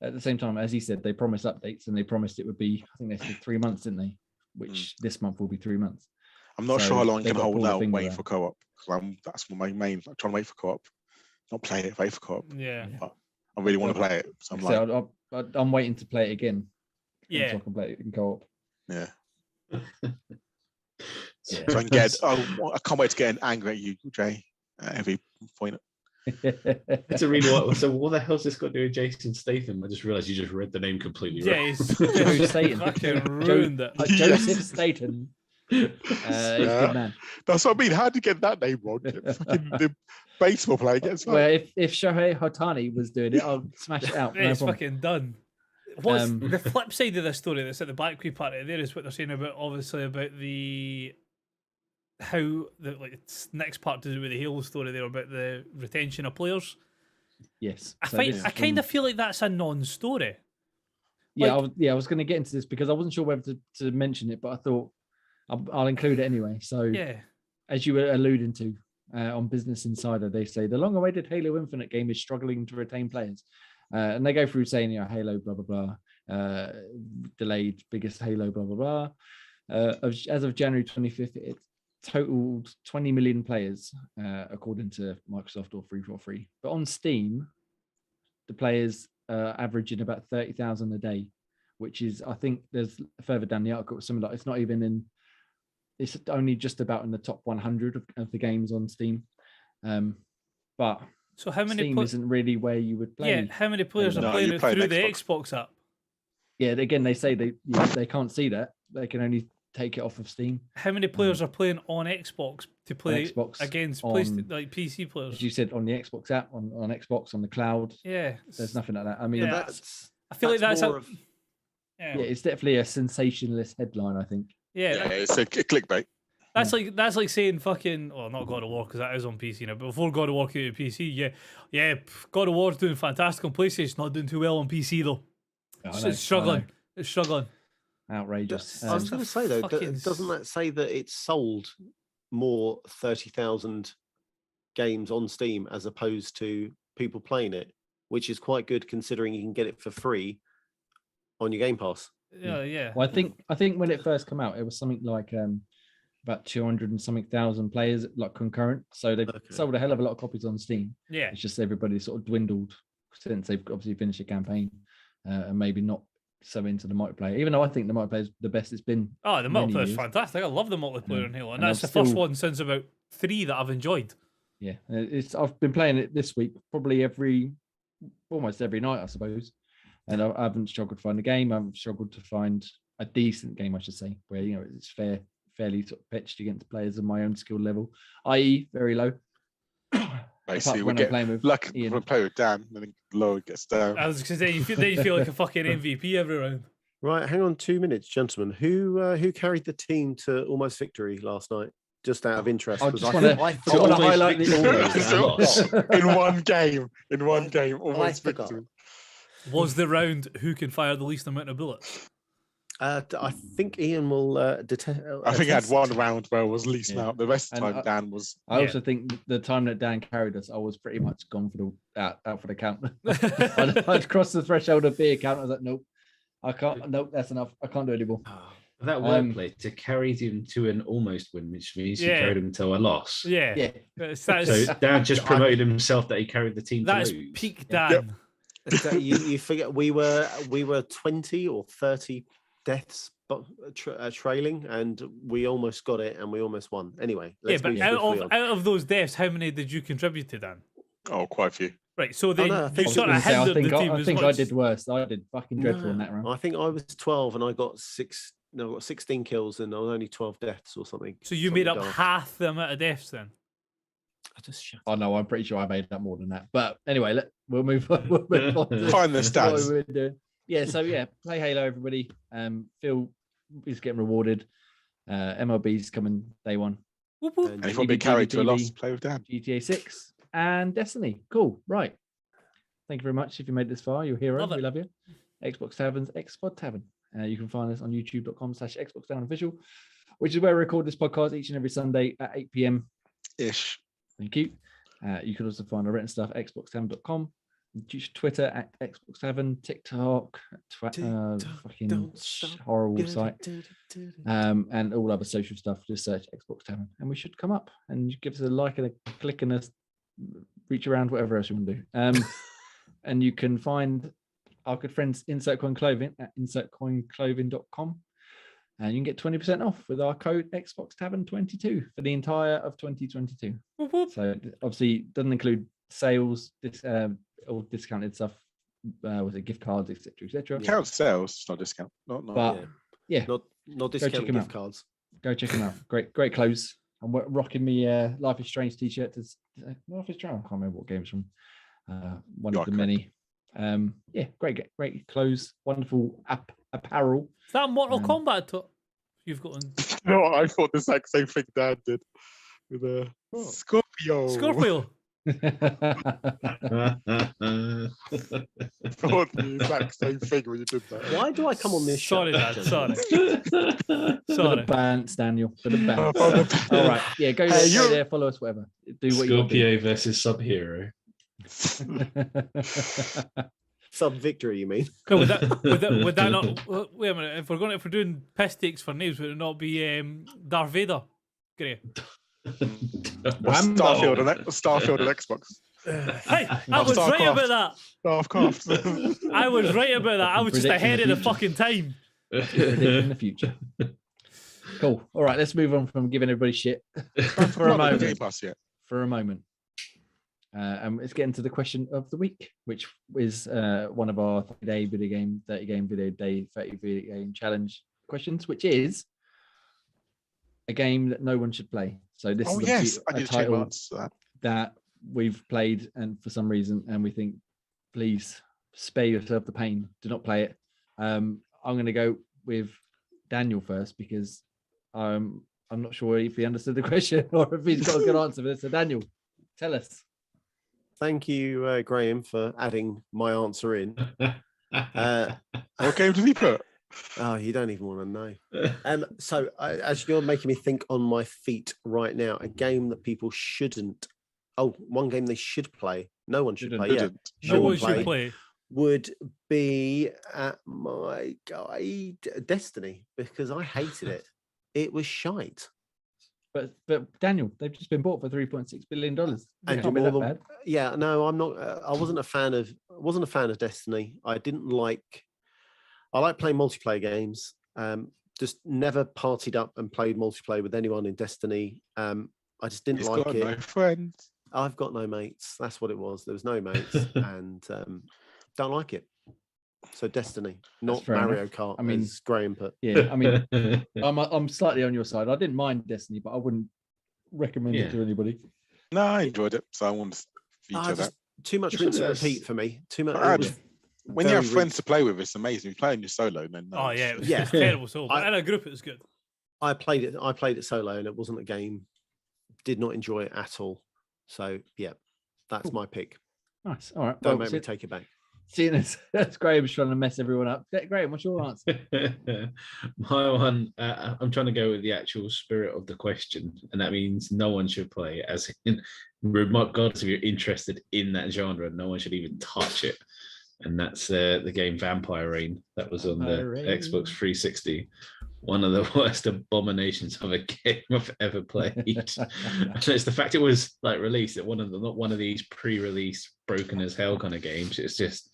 at the same time, as he said, they promised updates and they promised it would be, I think they said 3 months, didn't they? Which this month will be 3 months. I'm not sure how long I can hold out waiting for co-op. That's my main, I'm trying to wait for co-op. Not play it, wait for co-op. Yeah. But I really want to play it. So I'm waiting to play it again. Yeah. So I can play it in co-op. Yeah. So I can get. I can't wait to get angry at you, Jay, at every point. It's a really what? So what the hell's this got to do with Jason Statham? I just realised you just read the name completely wrong. Joe Statham. Fucking ruined it. Joseph Statham. Good man. That's what I mean. How did you get that name wrong? Fucking the baseball player gets. Well, if Shohei Ohtani was doing it, I'll smash it out. It's fucking done. What's the flip side of this story that's at the back part of there is what they're saying about, obviously, about the how the next part to do with the Halo story there about the retention of players. Yes, I kind of feel like that's a non-story. Yeah, I was going to get into this because I wasn't sure whether to mention it, but I thought I'll include it anyway. So, yeah, as you were alluding to on Business Insider, they say the long-awaited Halo Infinite game is struggling to retain players. And they go through saying, Halo, blah, blah, blah, delayed, biggest Halo, blah, blah, blah. As of January 25th, it totaled 20 million players, according to Microsoft or 343. But on Steam, the players averaging about 30,000 a day, which is, I think there's further down the article, something like it's not even in, it's only just about in the top 100 of the games on Steam. But so how many Steam isn't really where you would play. Yeah, how many players are playing it through the Xbox app? Yeah, again, they say they can't see that. They can only take it off of Steam. How many players are playing on Xbox to play against like PC players? As you said, on the Xbox app, on Xbox, on the cloud. Yeah. There's nothing like that. I mean, I feel like that's it's definitely a sensationalist headline, I think. Yeah, it's a clickbait. That's like saying fucking, not God of War, because that is on PC now, but before God of War came to PC, God of War's doing fantastic on PlayStation, not doing too well on PC though. It's struggling. It's struggling. Outrageous. I was going to say though, doesn't that say that it's sold more 30,000 games on Steam as opposed to people playing it, which is quite good considering you can get it for free on your Game Pass. Yeah. Well, I think when it first came out, it was something like about 200 and something thousand players, like concurrent. So they've sold a hell of a lot of copies on Steam. Yeah, it's just everybody sort of dwindled since they've obviously finished the campaign, and maybe not so into the multiplayer. Even though I think the multiplayer is the best it's been. Oh, the multiplayer is fantastic. I love the multiplayer in Halo, and that's the first one since about 3 that I've enjoyed. Yeah, I've been playing it this week, probably almost every night, I suppose. And I haven't struggled to find a game. I've struggled to find a decent game, I should say, where it's fairly sort of pitched against players of my own skill level, i.e., very low. Basically, we get lucky when we play with Dan, and then low gets down. I was going to say, you feel like a fucking MVP every round. Right, hang on 2 minutes, gentlemen. Who carried the team to almost victory last night? Just out of interest. I just want to highlight the in one game, almost victory. Was the round who can fire the least amount of bullets? I think Ian will detect. I think I had one round where I was least out. The rest of the time, Dan was. I also think the time that Dan carried us, I was pretty much gone for the out for the count. I'd crossed the threshold of beer count. I was like, nope, I can't. Nope, that's enough. I can't do it anymore. That wordplay to carry him to an almost win, which means you carried him to a loss. Yeah. So Dan just promoted himself that he carried the team. That's to lose. Peak Dan. Yep. You forget we were 20 or 30 deaths trailing, and we almost got it, and we almost won. Anyway, but out of those deaths, how many did you contribute to, Dan? Oh, quite a few. Right, so then you sort of hindered the team. I think I did worse. I did fucking dreadful in that round. I think I was 12 and I got No, I got 16 kills and I was only 12 deaths or something. So you made up daft. half the amount of deaths then? I just shut Oh no, I'm pretty sure I made up more than that. But anyway, we'll move on. We'll move on to Find the what stats. we're doing. Yeah, so yeah, play Halo, everybody. Phil is getting rewarded. MLB's coming day one. Whoop, whoop. And if you want to be carried to a loss, play with Dan. GTA 6 and Destiny. Cool. Right. Thank you very much. If you made this far, you're a hero. Love it. We love you. Xbox Tavern's Xpod Tavern. You can find us on youtube.com/Xbox Tavern Official, which is where we record this podcast each and every Sunday at 8 p.m. Ish. Thank you. You can also find our written stuff at xboxtavern.com, Twitter at Xbox Tavern, TikTok, fucking don't stop, horrible site, and all other social stuff. Just search Xbox Tavern, and we should come up. And you give us a like and a click and a reach around, whatever else you want to do. And you can find our good friends Insert Coin Clothing at insertcoinclothing.com. And you can get 20% off with our code Xbox Tavern 22 for the entire of 2022. Whoop, whoop. So obviously it doesn't include sales, all discounted stuff, was it gift cards, etc., etc. Count sales, it's not discount. Not But yeah, not check discounted him gift out. cards. go check them out. Great clothes. I'm rocking me Life is Strange t-shirt. Life is Strange. I can't remember what game's from. One of the many. Yeah, great clothes. Wonderful apparel. Is that Mortal Kombat you've got on? No, I thought the exact same thing Dad did with a Scorpio. Scorpio. Thought the exact same thing when you did that. Why do I come on this show? Sorry, Dad. Sorry. For the Sorry. pants, Daniel. For the pants. All right. Yeah, go there, follow us, whatever. Do what Scorpio versus Sub-Hero. Sub victory, you mean? Okay, would that not? Wait a minute. If we're doing piss takes for names, would it not be Darth Vader? Great. Starfield on Xbox. Hey, I was right about that. Starcraft. I was right about that. I was just Predicting ahead the of the fucking time. in the future. Cool. All right, let's move on from giving everybody shit for a moment. Game Pass yet. For a moment. And let's get into the question of the week, which is one of our 30 game video day 30 video game challenge questions, which is a game that no one should play. So this is I a title that we've played, and for some reason, and we think, please spare yourself the pain. Do not play it. I'm going to go with Daniel first because I'm not sure if he understood the question or if he's got a good answer for this. So Daniel, tell us. Thank you, Graham, for adding my answer in. What game did he put? Oh, you don't even want to know. So, as you're making me think on my feet right now, a game that people shouldn't. Oh, one game they should play. No one should play. Yeah, No one should play. Would be my guide Destiny, because I hated it. It was shite. But Daniel, they've just been bought for $3.6 billion. And Can't be that bad. Yeah, no, I'm not. I wasn't a fan of Destiny. I like playing multiplayer games. Just never partied up and played multiplayer with anyone in Destiny. I just didn't like it. No friends. I've got no mates. That's what it was. There was no mates, and don't like it. So Destiny, not Mario Kart. I mean, as Graham put. Yeah, I mean, I'm slightly on your side. I didn't mind Destiny, but I wouldn't recommend it to anybody. No, I enjoyed it, so I want to feature that. Too much rinse and repeat for me. Too much. When you have friends to play with, it's amazing. If you're playing your solo, then no. Oh yeah, it was terrible solo. But in a group, it was good. I played it solo, and it wasn't a game. Did not enjoy it at all. So yeah, that's my pick. Nice. All right. Don't make me take it back. Seeing as Graham's trying to mess everyone up. Graham, what's your answer? My one, I'm trying to go with the actual spirit of the question, and that means no one should play, as in, regardless if you're interested in that genre, no one should even touch it. And that's the game Vampire Reign that was on the Xbox 360. One of the worst abominations of a game I've ever played. And it's the fact it was like released at not one of these pre-release broken as hell kind of games. It's just,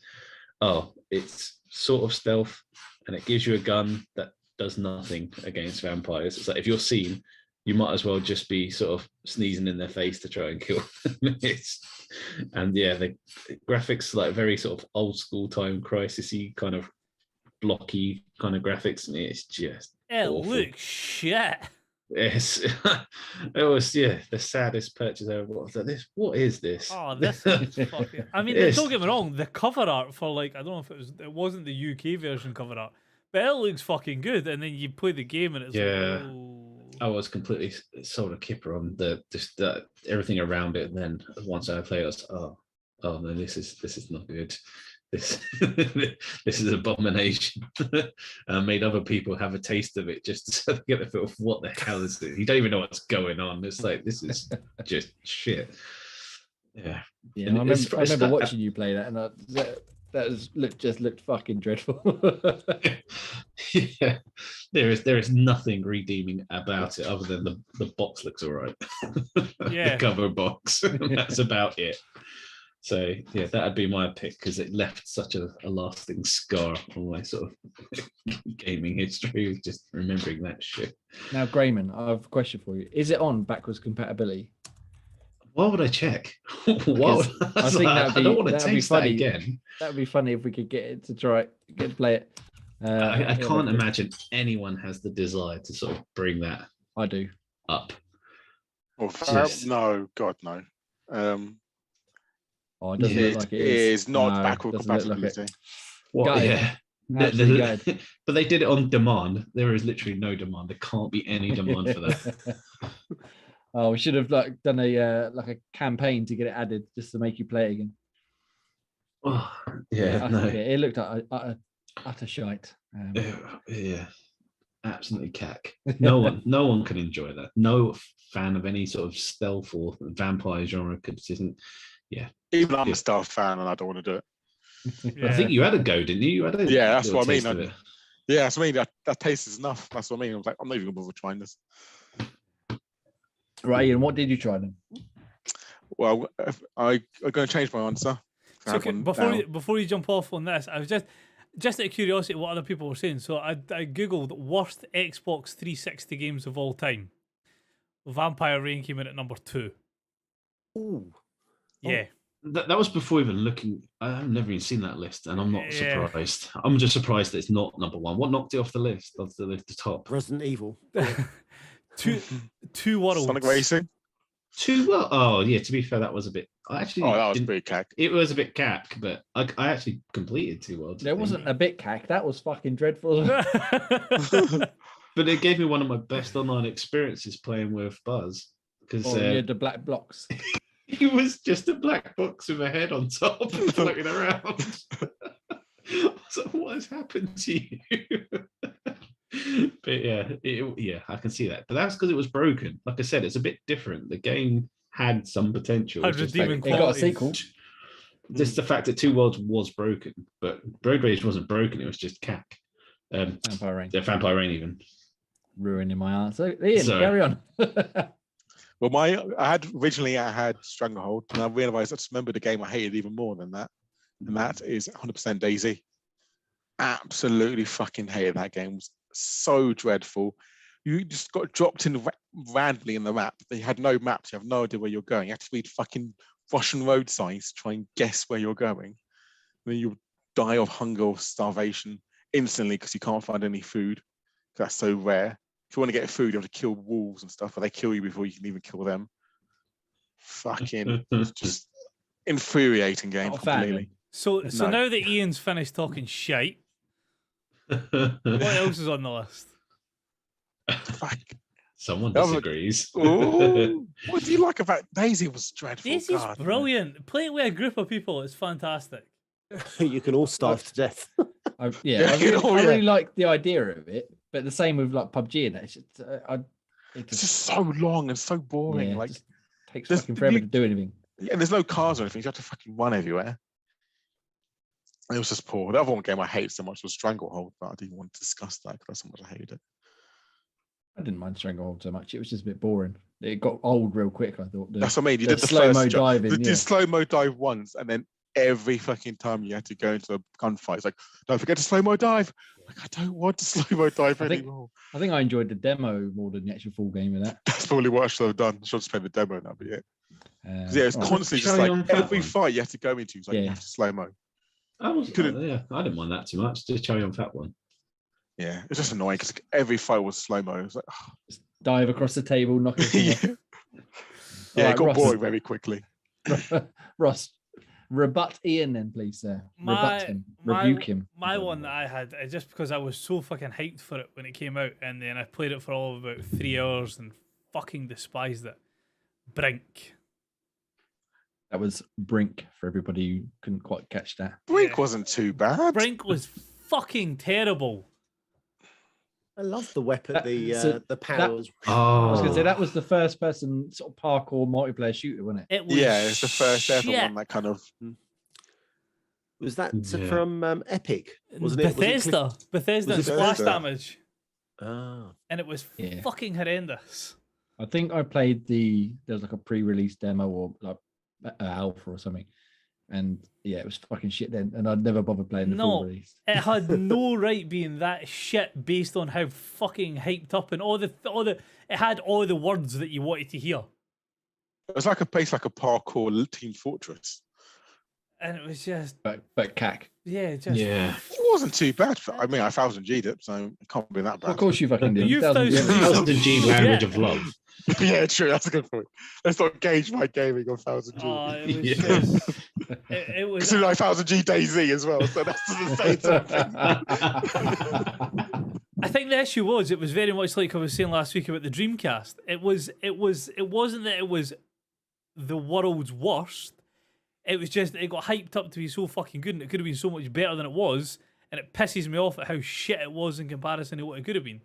it's sort of stealth, and it gives you a gun that does nothing against vampires. It's like if you're seen, you might as well just be sort of sneezing in their face to try and kill them. And yeah, the graphics, like very sort of old school time Crysis-y kind of blocky kind of graphics, and it's just It awful. looks shit. Yes, it was the saddest purchase ever. What is this? Oh, this is fucking. I mean, Yes. don't get me wrong. The cover art for I don't know if it wasn't the UK version cover art, but it looks fucking good. And then you play the game and it's Yeah. like, oh. I was completely sold a kipper on everything around it, and then once I played, I was oh no, this is not good. This this is abomination. I made other people have a taste of it just to get the feel of what the hell is this? You don't even know what's going on. It's like this is just shit. Yeah. Yeah, I remember watching you play that, and that looked fucking dreadful. Yeah, there is nothing redeeming about it other than the box looks all right. Yeah. The cover box. That's about it. So yeah, that'd be my pick because it left such a lasting scar on my sort of gaming history, just remembering that shit. Now, Grayman, I have a question for you. Is it on backwards compatibility? Why would I check? I think I don't want to taste that again. That would be funny if we could get it to get to play it. I can't imagine anyone has the desire to sort of bring that. I do. Up. No, God, no. It doesn't look like it is. It's not backward compatibility. Like What? Yeah. But they did it on demand. There is literally no demand. There can't be any demand for that. Oh, we should have done a campaign to get it added just to make you play it again. Oh, yeah, no. It looked utter shite. Yeah, absolutely cack. No one can enjoy that. No fan of any sort of stealth or vampire genre could just. Yeah, even I'm a stealth fan, and I don't want to do it. Yeah. I think you had a go, didn't you? Yeah, that's what I mean. Yeah, that's what I mean. That taste is enough. That's what I mean. I was like, I'm not even gonna bother trying this. Right, Ian, what did you try then? Well, I'm going to change my answer. So before you jump off on this, I was just out of curiosity what other people were saying. So I googled worst Xbox 360 games of all time. Vampire Rain came in at number 2. Ooh. Yeah. That was before even looking. I've never even seen that list, and I'm not surprised. I'm just surprised that it's not number 1. What knocked it off the list? Off the top? Resident Evil. Two Worlds. Sonic Racing. 2 Worlds. Oh yeah. To be fair, that was a bit. That was pretty cack. It was a bit cack, but I actually completed 2 Worlds. There wasn't a bit cack. That was fucking dreadful. But it gave me one of my best online experiences playing with Buzz because the black blocks. It was just a black box with a head on top floating around. So what has happened to you? But yeah, I can see that. But that's because it was broken. Like I said, it's a bit different. The game had some potential. It got a sequel. Just the fact that 2 Worlds was broken, but Road Rage wasn't broken. It was just cack. Vampire Rain. Yeah, Vampire Rain even. Ruining my answer. Ian, carry on. Well, I had Stranglehold, and I realised I just remembered the game I hated even more than that, and that is 100% Daisy. Absolutely fucking hated that game. It was so dreadful. You just got dropped in randomly in the map. They had no maps. You have no idea where you're going. You have to read fucking Russian road signs to try and guess where you're going. And then you die of hunger or starvation instantly because you can't find any food. That's so rare. If you want to get food, you have to kill wolves and stuff, but they kill you before you can even kill them. Fucking just infuriating game completely. So now that Ian's finished talking shite, what else is on the list? Fuck. Someone disagrees. What do you like about Daisy? Was dreadful. Daisy's brilliant. Play it with a group of people. It's fantastic. You can all starve to death. I really like the idea of it, but the same with like PUBG and it's just so long and so boring. Yeah, like it takes fucking forever to do anything. Yeah, and there's no cars or anything. You have to fucking run everywhere. It was just poor. The other one game I hated so much was Stranglehold, but I didn't want to discuss that because that's how much I hated it. I didn't mind Stranglehold so much. It was just a bit boring. It got old real quick, I thought. That's what I mean. You did the slow-mo diving. You did slow-mo dive once, and then every fucking time you had to go into a gunfight, it's like, don't forget to slow-mo dive. Like, I don't want to slow-mo dive anymore. I think I enjoyed the demo more than the actual full game of that. That's probably what I should have done. I should have just played the demo and that'd be it. It's constantly just like every fight you have to go into, it's like you have to slow-mo. I didn't mind that too much. Just Cherry on Fat one. Yeah, it's just annoying because every fight was slow-mo. It was like, Just dive across the table, knock everything off. yeah, All it got Ross. boring very quickly. Ross, rebut Ian then, please, sir. Rebut him. Rebuke him. My one that I had, just because I was so fucking hyped for it when it came out, and then I played it for all of about 3 hours and fucking despised it. Brink. That was Brink for everybody who couldn't quite catch that. Brink wasn't too bad. Brink was fucking terrible. I love the weapon, So the powers. I was going to say that was the first person sort of parkour multiplayer shooter, wasn't it? It was Yeah, it's the first ever shit. one that kind of. Was that Yeah. from Epic? Wasn't it? Bethesda. Bethesda was it splash Bethesda? damage. Ah, And it was Yeah. fucking horrendous. I think I played there was like a pre-release demo or like alpha or something. And yeah, it was fucking shit then. And I'd never bothered playing the full No, release. it had no right being that shit based on how fucking hyped up and all the it had all the words that you wanted to hear. It was like a parkour Team Fortress. And it was just But cack. just Yeah. It wasn't too bad. I mean, I 1000G'd it, so it can't be that bad. Of course you fucking did. You 1,000 thousand- How's the G language of love? Yeah, true. That's a good point. Let's not gauge my gaming on 1000G. it was Yeah. just it was Considering like 1000G DayZ as well, so that's the same sort of thing. I think the issue was it was very much like I was saying last week about the Dreamcast. It wasn't that it was the world's worst. It was just it got hyped up to be so fucking good and it could have been so much better than it was, and it pisses me off at how shit it was in comparison to what it could have been.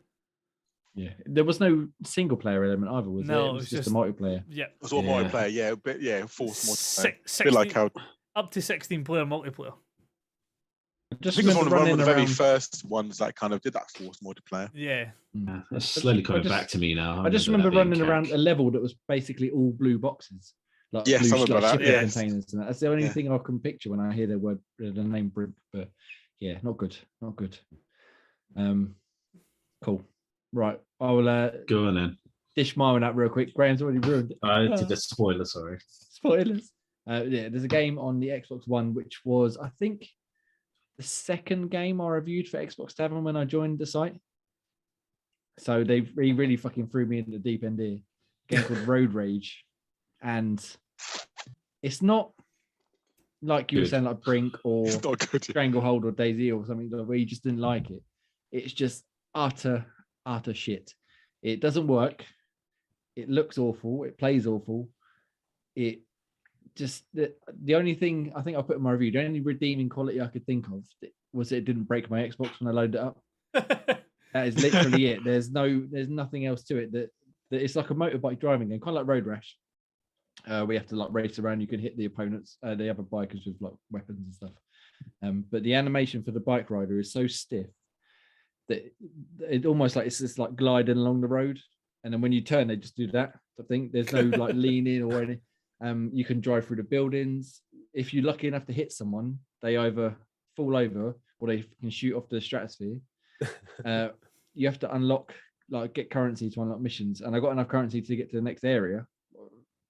Yeah. There was no single player element either, was there? No, It was just a multiplayer. Yeah. It was all Yeah. multiplayer, yeah, but yeah, forced multiplayer. A 16, bit like how up to 16 player multiplayer. I I just think it was one remember of the running very around. first ones that kind of did that forced multiplayer. Yeah. Yeah, that's slowly coming I just- back to me now. I just remember running around a level that was basically all blue boxes. Like Yeah, blue something like that, shipping yes. containers. And that's the only Yeah. thing I can picture when I hear the name Brink. But yeah, not good. Not good. Cool. Right. I will Go on then. dish mine with that real quick. Graham's already ruined it. I did the spoiler, sorry. Spoilers. Yeah, there's a game on the Xbox One, which was, I think, the second game I reviewed for Xbox Tavern when I joined the site. So they really fucking threw me in the deep end here. A game called Road Rage. And it's not like you were Good. saying, like Brink or It's not good. Stranglehold or DayZ or something where you just didn't like it. It's just utter shit. It doesn't work. It looks awful. It plays awful. It just the only thing I think I put in my review, the only redeeming quality I could think of was that it didn't break my Xbox when I loaded it up. That is literally it. There's nothing else to it. That it's like a motorbike driving game, kind of like Road Rash. We have to like race around. You can hit the opponents, the other bikers with like weapons and stuff. But the animation for the bike rider is so stiff that it almost like it's just like gliding along the road. And then when you turn, they just do that. I think there's no like leaning or anything. You can drive through the buildings. If you're lucky enough to hit someone, they either fall over or they can shoot off the stratosphere. You have to get currency to unlock missions. And I got enough currency to get to the next area.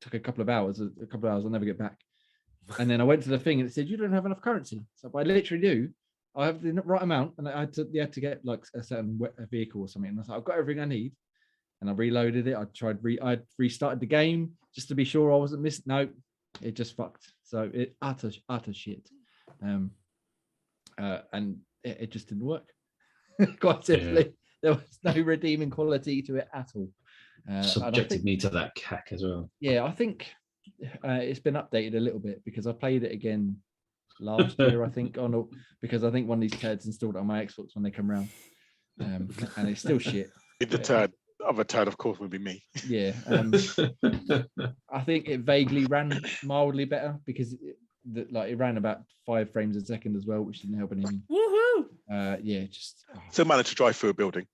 Took a couple of hours. I'll never get back. And then I went to the thing and it said, you don't have enough currency. So I literally do. I have the right amount. And you had to get like a certain vehicle or something. And I was like, I've got everything I need. And I reloaded it. I restarted the game just to be sure I wasn't missing. No, it just fucked. So it utter shit. And it just didn't work. Quite simply, there was no redeeming quality to it at all. Subjected me to that cack as well. Yeah, I think it's been updated a little bit because I played it again last year. I think because I think one of these turds installed it on my Xbox when they come round, and it's still shit. The other turd, of course, would be me. Yeah, I think it vaguely ran mildly better because it ran about 5 frames a second as well, which didn't help anything. Woohoo! Yeah, just So managed to drive through a building.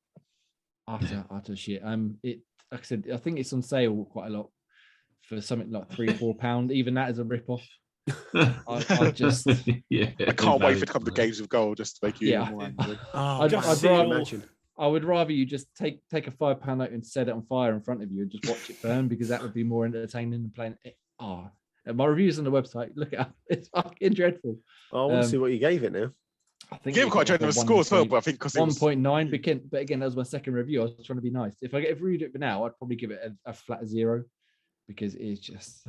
utter shit. Like I said, I think it's on sale quite a lot for something like £3 or £4. Even that is a rip-off. I just yeah. I can't wait for it to come to Games of Gold just to make you Yeah. even more angry. Oh, I would rather you just take a £5 note and set it on fire in front of you and just watch it burn because that would be more entertaining than playing it. And my reviews on the website, look it up. It's fucking dreadful. I want to see what you gave it now. I think Gave quite generous score as well, but I think because 1.9. But again, that was my second review. I was trying to be nice. If I reviewed it for now, I'd probably give it a flat 0 because it's just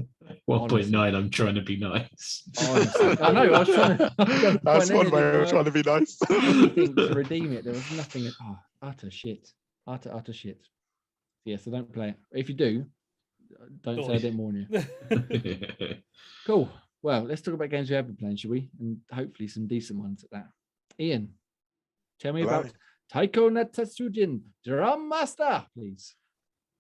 1.9. I'm trying to be nice. Honestly, I know. I was trying to. That's one way of trying to be nice. Anything to redeem it. There was nothing. Oh, utter shit. Utter shit. Yeah, so don't play it. If you do, don't say I didn't warn you. Cool. Well, let's talk about games we have been playing, shall we? And hopefully some decent ones at that. Ian, tell me about Taiko no Tatsujin Drum Master, please.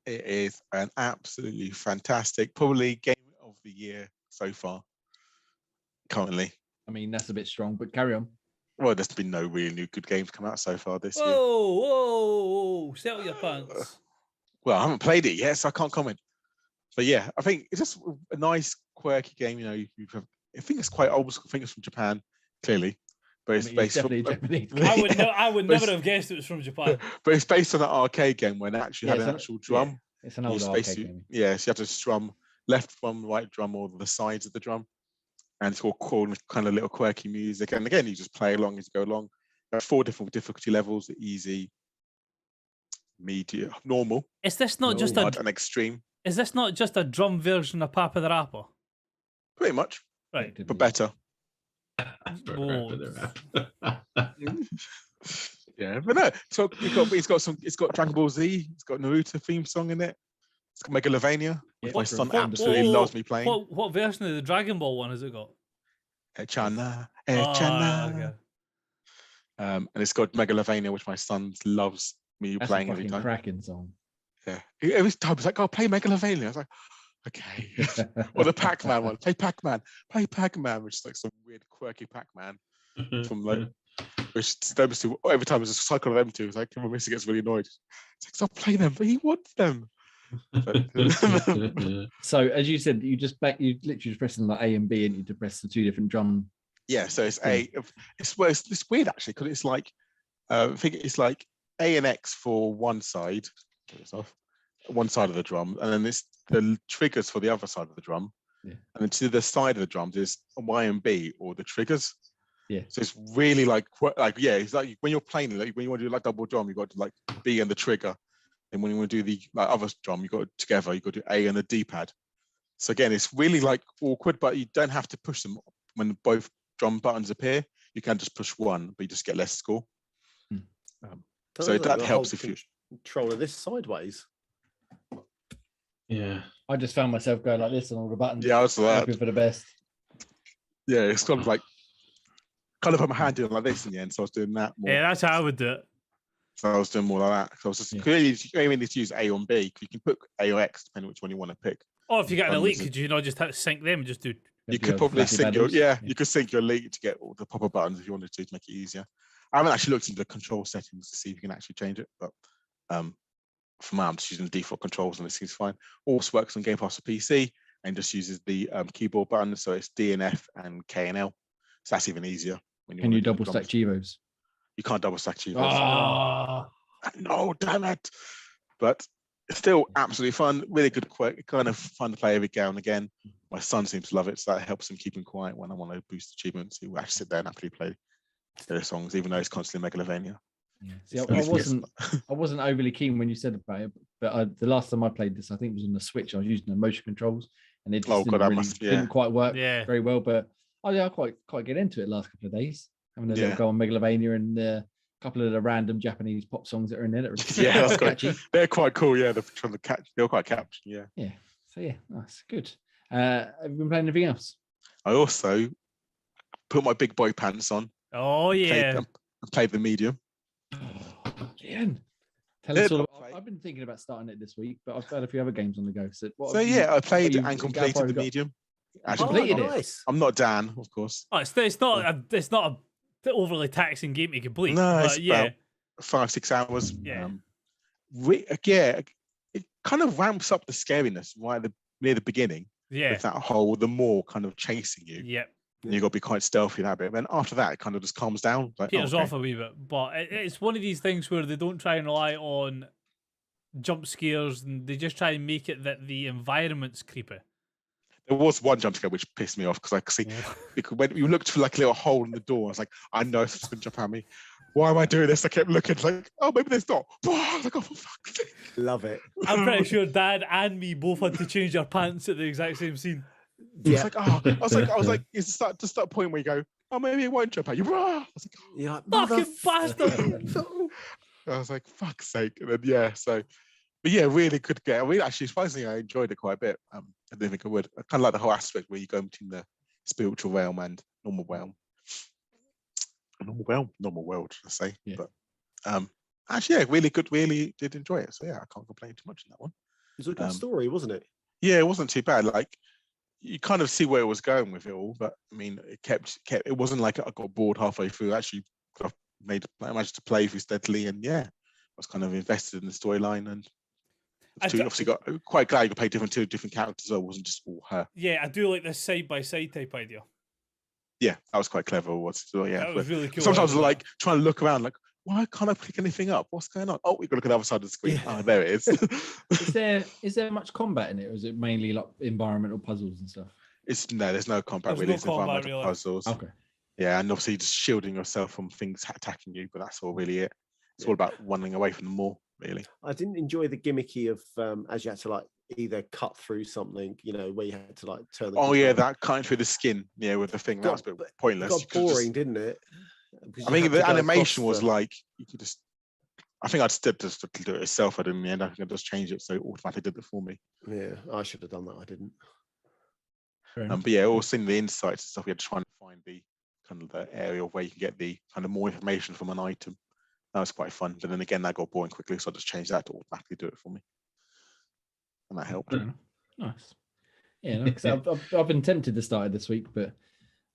It is an absolutely fantastic, probably game of the year so far. Currently. I mean, that's a bit strong, but carry on. Well, there's been no really new good games come out so far this year. Whoa, settle your pants. Well, I haven't played it yet, so I can't comment. But yeah, I think it's just a nice, quirky game. You know, I think it's quite old school. I think it's from Japan, clearly. But it's based definitely Japanese. I would never have guessed it was from Japan. But it's based on an arcade game when it actually had an actual drum. Yeah, it's an old arcade game. Yeah, so you have to strum left drum, right drum, or the sides of the drum. And it's all cool with kind of little quirky music. And again, you just play along as you go along. There are 4 different difficulty levels: the easy, medium, normal. Is this not just an extreme? Is this not just a drum version of Papa the Rapper? Pretty much. Right. But better. Yeah, but no. So it's got Dragon Ball Z. It's got Naruto theme song in it. It's got Megalovania, which my son absolutely loves me playing. What version of the Dragon Ball one has it got? Echana. Okay. And it's got Megalovania, which my son loves me playing every time. Cracking song. Yeah, every time it's like, "Oh, play Megalovania." I was like, "Okay." Or the Pac-Man one. Play Pac-Man, which is like some weird, quirky Pac-Man from like, which them two. Every time it's a cycle of them two. It's like, when Missy gets really annoyed. It's like, stop playing them, but he wants them. So as you said, you literally just pressing like A and B, and you to press the 2 different drum. Yeah, so it's it's weird actually, because it's like I think it's like A and X for one side of the drum, and then the triggers for the other side of the drum. Yeah. And then to the side of the drums is Y and B, or the triggers. Yeah. So it's really like it's like when you're playing it, like when you want to do like double drum, you got to like B and the trigger. And when you want to do the other drum, you got to together, you got to do A and the D-pad. So again, it's really like awkward, but you don't have to push them when both drum buttons appear. You can just push one, but you just get less score. So that helps if you control of this sideways. Yeah, I just found myself going like this on all the buttons. Yeah, I was hoping for the best. Yeah, it's kind of like put my hand doing like this in the end. So I was doing that more. Yeah, that's how I would do it. So I was doing more like that. So I was just clearly you only need to use A or B. You can put A or X depending on which one you want to pick. Oh, if you get an elite, could you not just have to sync them and just do? You could probably sync you could sync your elite to get all the proper buttons if you wanted to make it easier. I haven't actually looked into the control settings to see if you can actually change it, but for now I'm just using the default controls and it seems fine. Also works on Game Pass for PC and just uses the keyboard buttons, so it's D and F and K and L. So that's even easier. Can you double stack Chivos? You can't double stack Chivos. Oh. No, damn it! But it's still absolutely fun. Really good, kind of fun to play every now and again. My son seems to love it, so that helps him keep him quiet when I want to boost achievements. He will actually sit there and happily play their songs, even though it's constantly Megalovania. Yeah. See, I wasn't overly keen when you said about it, but the last time I played this, I think it was on the Switch. I was using the motion controls, and it just didn't quite work very well. But I quite get into it last couple of days, having a little go on Megalovania and a couple of the random Japanese pop songs that are in it. That's catchy. They're quite cool. Yeah, they're quite catchy. Yeah. Yeah. So yeah, that's good. Have you been playing anything else? I also put my big boy pants on. Oh yeah. Played the medium. Ian, tell us all about. I've been thinking about starting it this week, but I've had a few other games on the go. So I played and completed the medium. Completed it. I'm not Dan, of course. Oh, it's not a overly taxing game to complete. No, it's about 5-6 hours. Yeah. It kind of ramps up the scariness right near the beginning. Yeah. With that whole, the more kind of chasing you. Yep. And you've got to be quite stealthy that bit. Then after that, it kind of just calms down. Like, peters off a wee bit. But it's one of these things where they don't try and rely on jump scares, and they just try and make it that the environment's creepy. There was one jump scare which pissed me off because I could see because when you looked for like a little hole in the door, I was like, I know it's going to jump at me. Why am I doing this? I kept looking like, oh, maybe there's not. I was like, oh, for fuck's sake. Love it. I'm pretty sure Dad and me both had to change our pants at the exact same scene. Yeah. I was like, it's just that point where you go, oh, maybe it won't jump at you. I was like, Yeah, fucking bastard. I was like, fuck's sake. And then, but yeah, really good game. I mean, actually, surprisingly, I enjoyed it quite a bit. I didn't think I would. I kind of like the whole aspect where you go between the spiritual realm and normal realm. Normal world, should I say. Yeah. But actually, really good. Really did enjoy it. So yeah, I can't complain too much on that one. It was a good story, wasn't it? Yeah, it wasn't too bad. Like you kind of see where it was going with it all, but I mean, it kept. It wasn't like I got bored halfway through. Actually, I managed to play through steadily, and I was kind of invested in the storyline. And obviously, got quite glad you could play two different characters. So it wasn't just all her. Yeah, I do like this side by side type idea. Yeah, that was quite clever. That was really cool. Sometimes I like trying to look around, like, why can't I pick anything up? What's going on? Oh, we've got to look at the other side of the screen. Yeah. Oh, there it is. Is there much combat in it, or is it mainly like environmental puzzles and stuff? There's no combat really. It's environmental puzzles. Okay. Yeah, and obviously just shielding yourself from things attacking you, but that's all really it. It's all about running away from them more, really. I didn't enjoy the gimmicky of as you had to like either cut through something, where you had to like turn. That cutting through the skin, with the thing. That was a bit pointless. It got boring, didn't it? I mean, the animation was like you could just. I think I'd still just do it itself. I didn't in the end. I think I just changed it so it automatically did it for me. Yeah, I should have done that. I didn't. But yeah, also in the insights and stuff, we had to try and find the kind of the area where you can get the kind of more information from an item. That was quite fun. But then again, that got boring quickly, so I just changed that to automatically do it for me, and that helped. Nice. Yeah, I've been tempted to start it this week, but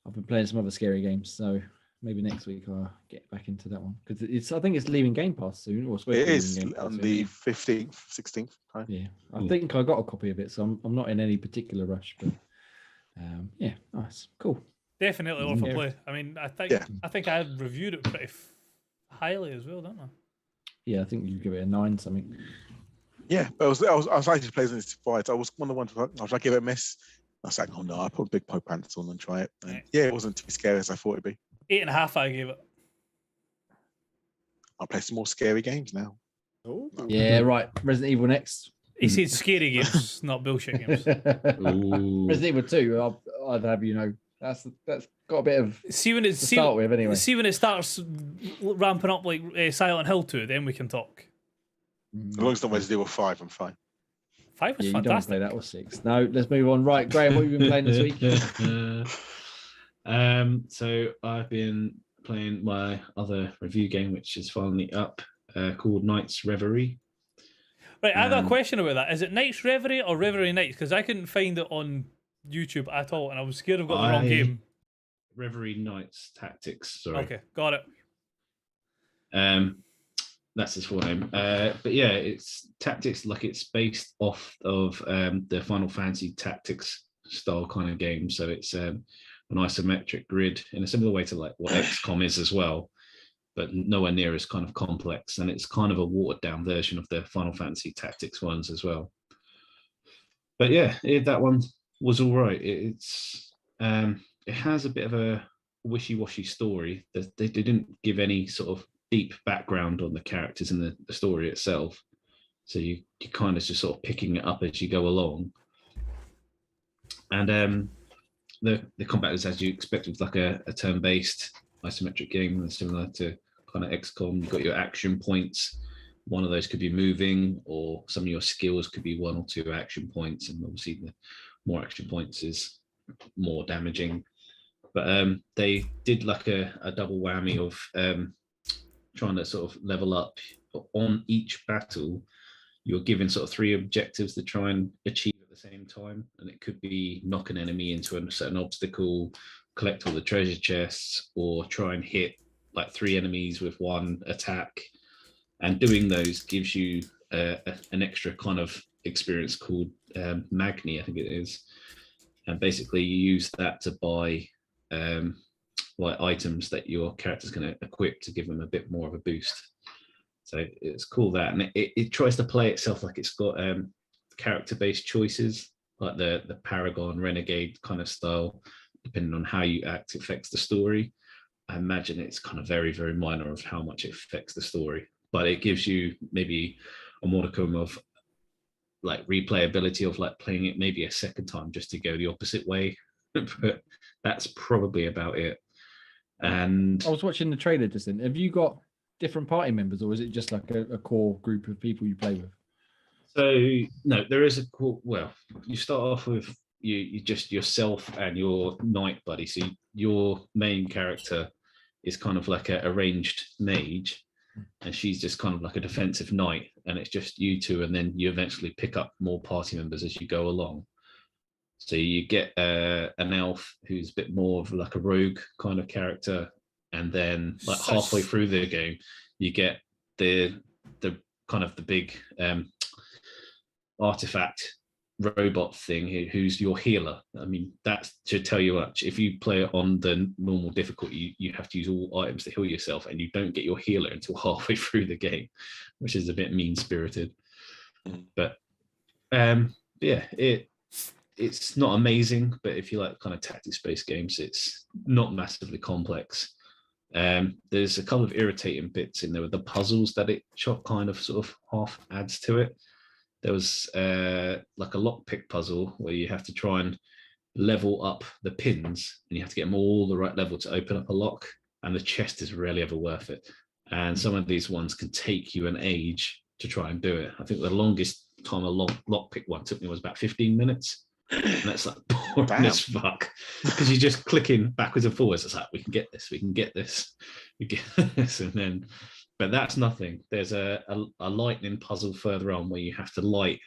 I've been playing some other scary games, so maybe next week I'll get back into that one because I think it's leaving Game Pass soon. Or it is on the 15th, 16th. Right? Yeah, I think I got a copy of it, so I'm not in any particular rush. But nice, cool. Definitely worth a play. I mean, I think I reviewed it pretty highly as well, don't I? Yeah, I think you give it a 9 something. Yeah, but I was actually playing this fight. I was one of the ones I was like, give it a miss. I was like, oh no, I put big Pope pants on and try it. And it wasn't too scary as I thought it'd be. 8.5 I gave it. I'll play some more scary games now. Oh. Yeah, right. Resident Evil next. He said scary games, not bullshit games. Resident Evil 2, I'd have that's got a bit of start with anyway. See when it starts ramping up like Silent Hill 2, then we can talk. As long as it's not Resident Evil 5, I'm fine. 5 was fantastic. You don't play that, or 6. No, let's move on. Right, Graham, what have you been playing this week? So I've been playing my other review game, which is finally up, called Night's Reverie. Right, I've got a question about that. Is it Night's Reverie or Reverie Nights? Because I couldn't find it on YouTube at all, and I was scared I've got the wrong game. Reverie Nights Tactics. Sorry. Okay, got it. That's his full name. But yeah, it's tactics. Like it's based off of the Final Fantasy Tactics style kind of game. So it's an isometric grid in a similar way to like what XCOM is as well, but nowhere near as kind of complex. And it's kind of a watered down version of the Final Fantasy Tactics ones as well. But yeah, that one was all right. It has a bit of a wishy-washy story. They didn't give any sort of deep background on the characters in the story itself, so you kind of just sort of picking it up as you go along. And the combat is as you expect with like a turn-based isometric game, similar to kind of XCOM. You've got your action points. One of those could be moving, or some of your skills could be 1 or 2 action points, and obviously the more action points is more damaging. But they did like a double whammy of trying to sort of level up. On each battle, you're given sort of 3 objectives to try and achieve at the same time, and it could be knock an enemy into a certain obstacle, collect all the treasure chests, or try and hit like 3 enemies with 1 attack. And doing those gives you an extra kind of experience called Magni, I think it is. And basically you use that to buy like items that your character's going to equip to give them a bit more of a boost. So it's cool that, and it tries to play itself like it's got character-based choices. like the Paragon Renegade kind of style, depending on how you act, it affects the story. I imagine it's kind of very, very minor of how much it affects the story, but it gives you maybe a modicum of like replayability of like playing it maybe a second time just to go the opposite way. But that's probably about it. And I was watching the trailer just then. Have you got different party members, or is it just like a core group of people you play with? so no, there is a cool. Well, you start off with you just yourself and your knight buddy. So your main character is kind of like a ranged mage, and she's just kind of like a defensive knight, and it's just you two, and then you eventually pick up more party members as you go along. So you get an elf who's a bit more of like a rogue kind of character, and then like halfway through the game, you get the kind of the big artifact robot thing who's your healer. I mean, that should tell you much. If you play it on the normal difficulty, you have to use all items to heal yourself, and you don't get your healer until halfway through the game, which is a bit mean-spirited. But yeah, it's not amazing, but if you like kind of tactics-based games, it's not massively complex. There's a couple of irritating bits in there with the puzzles that it kind of sort of half adds to it. There was like a lockpick puzzle where you have to try and level up the pins, and you have to get them all the right level to open up a lock, and the chest is rarely ever worth it. And some of these ones can take you an age to try and do it. I think the longest time a lockpick one took me was about 15 minutes. And that's like boring as fuck, because you're just clicking backwards and forwards. It's like, we can get this, we can get this, we get this, and then, but that's nothing. There's a lightning puzzle further on where you have to light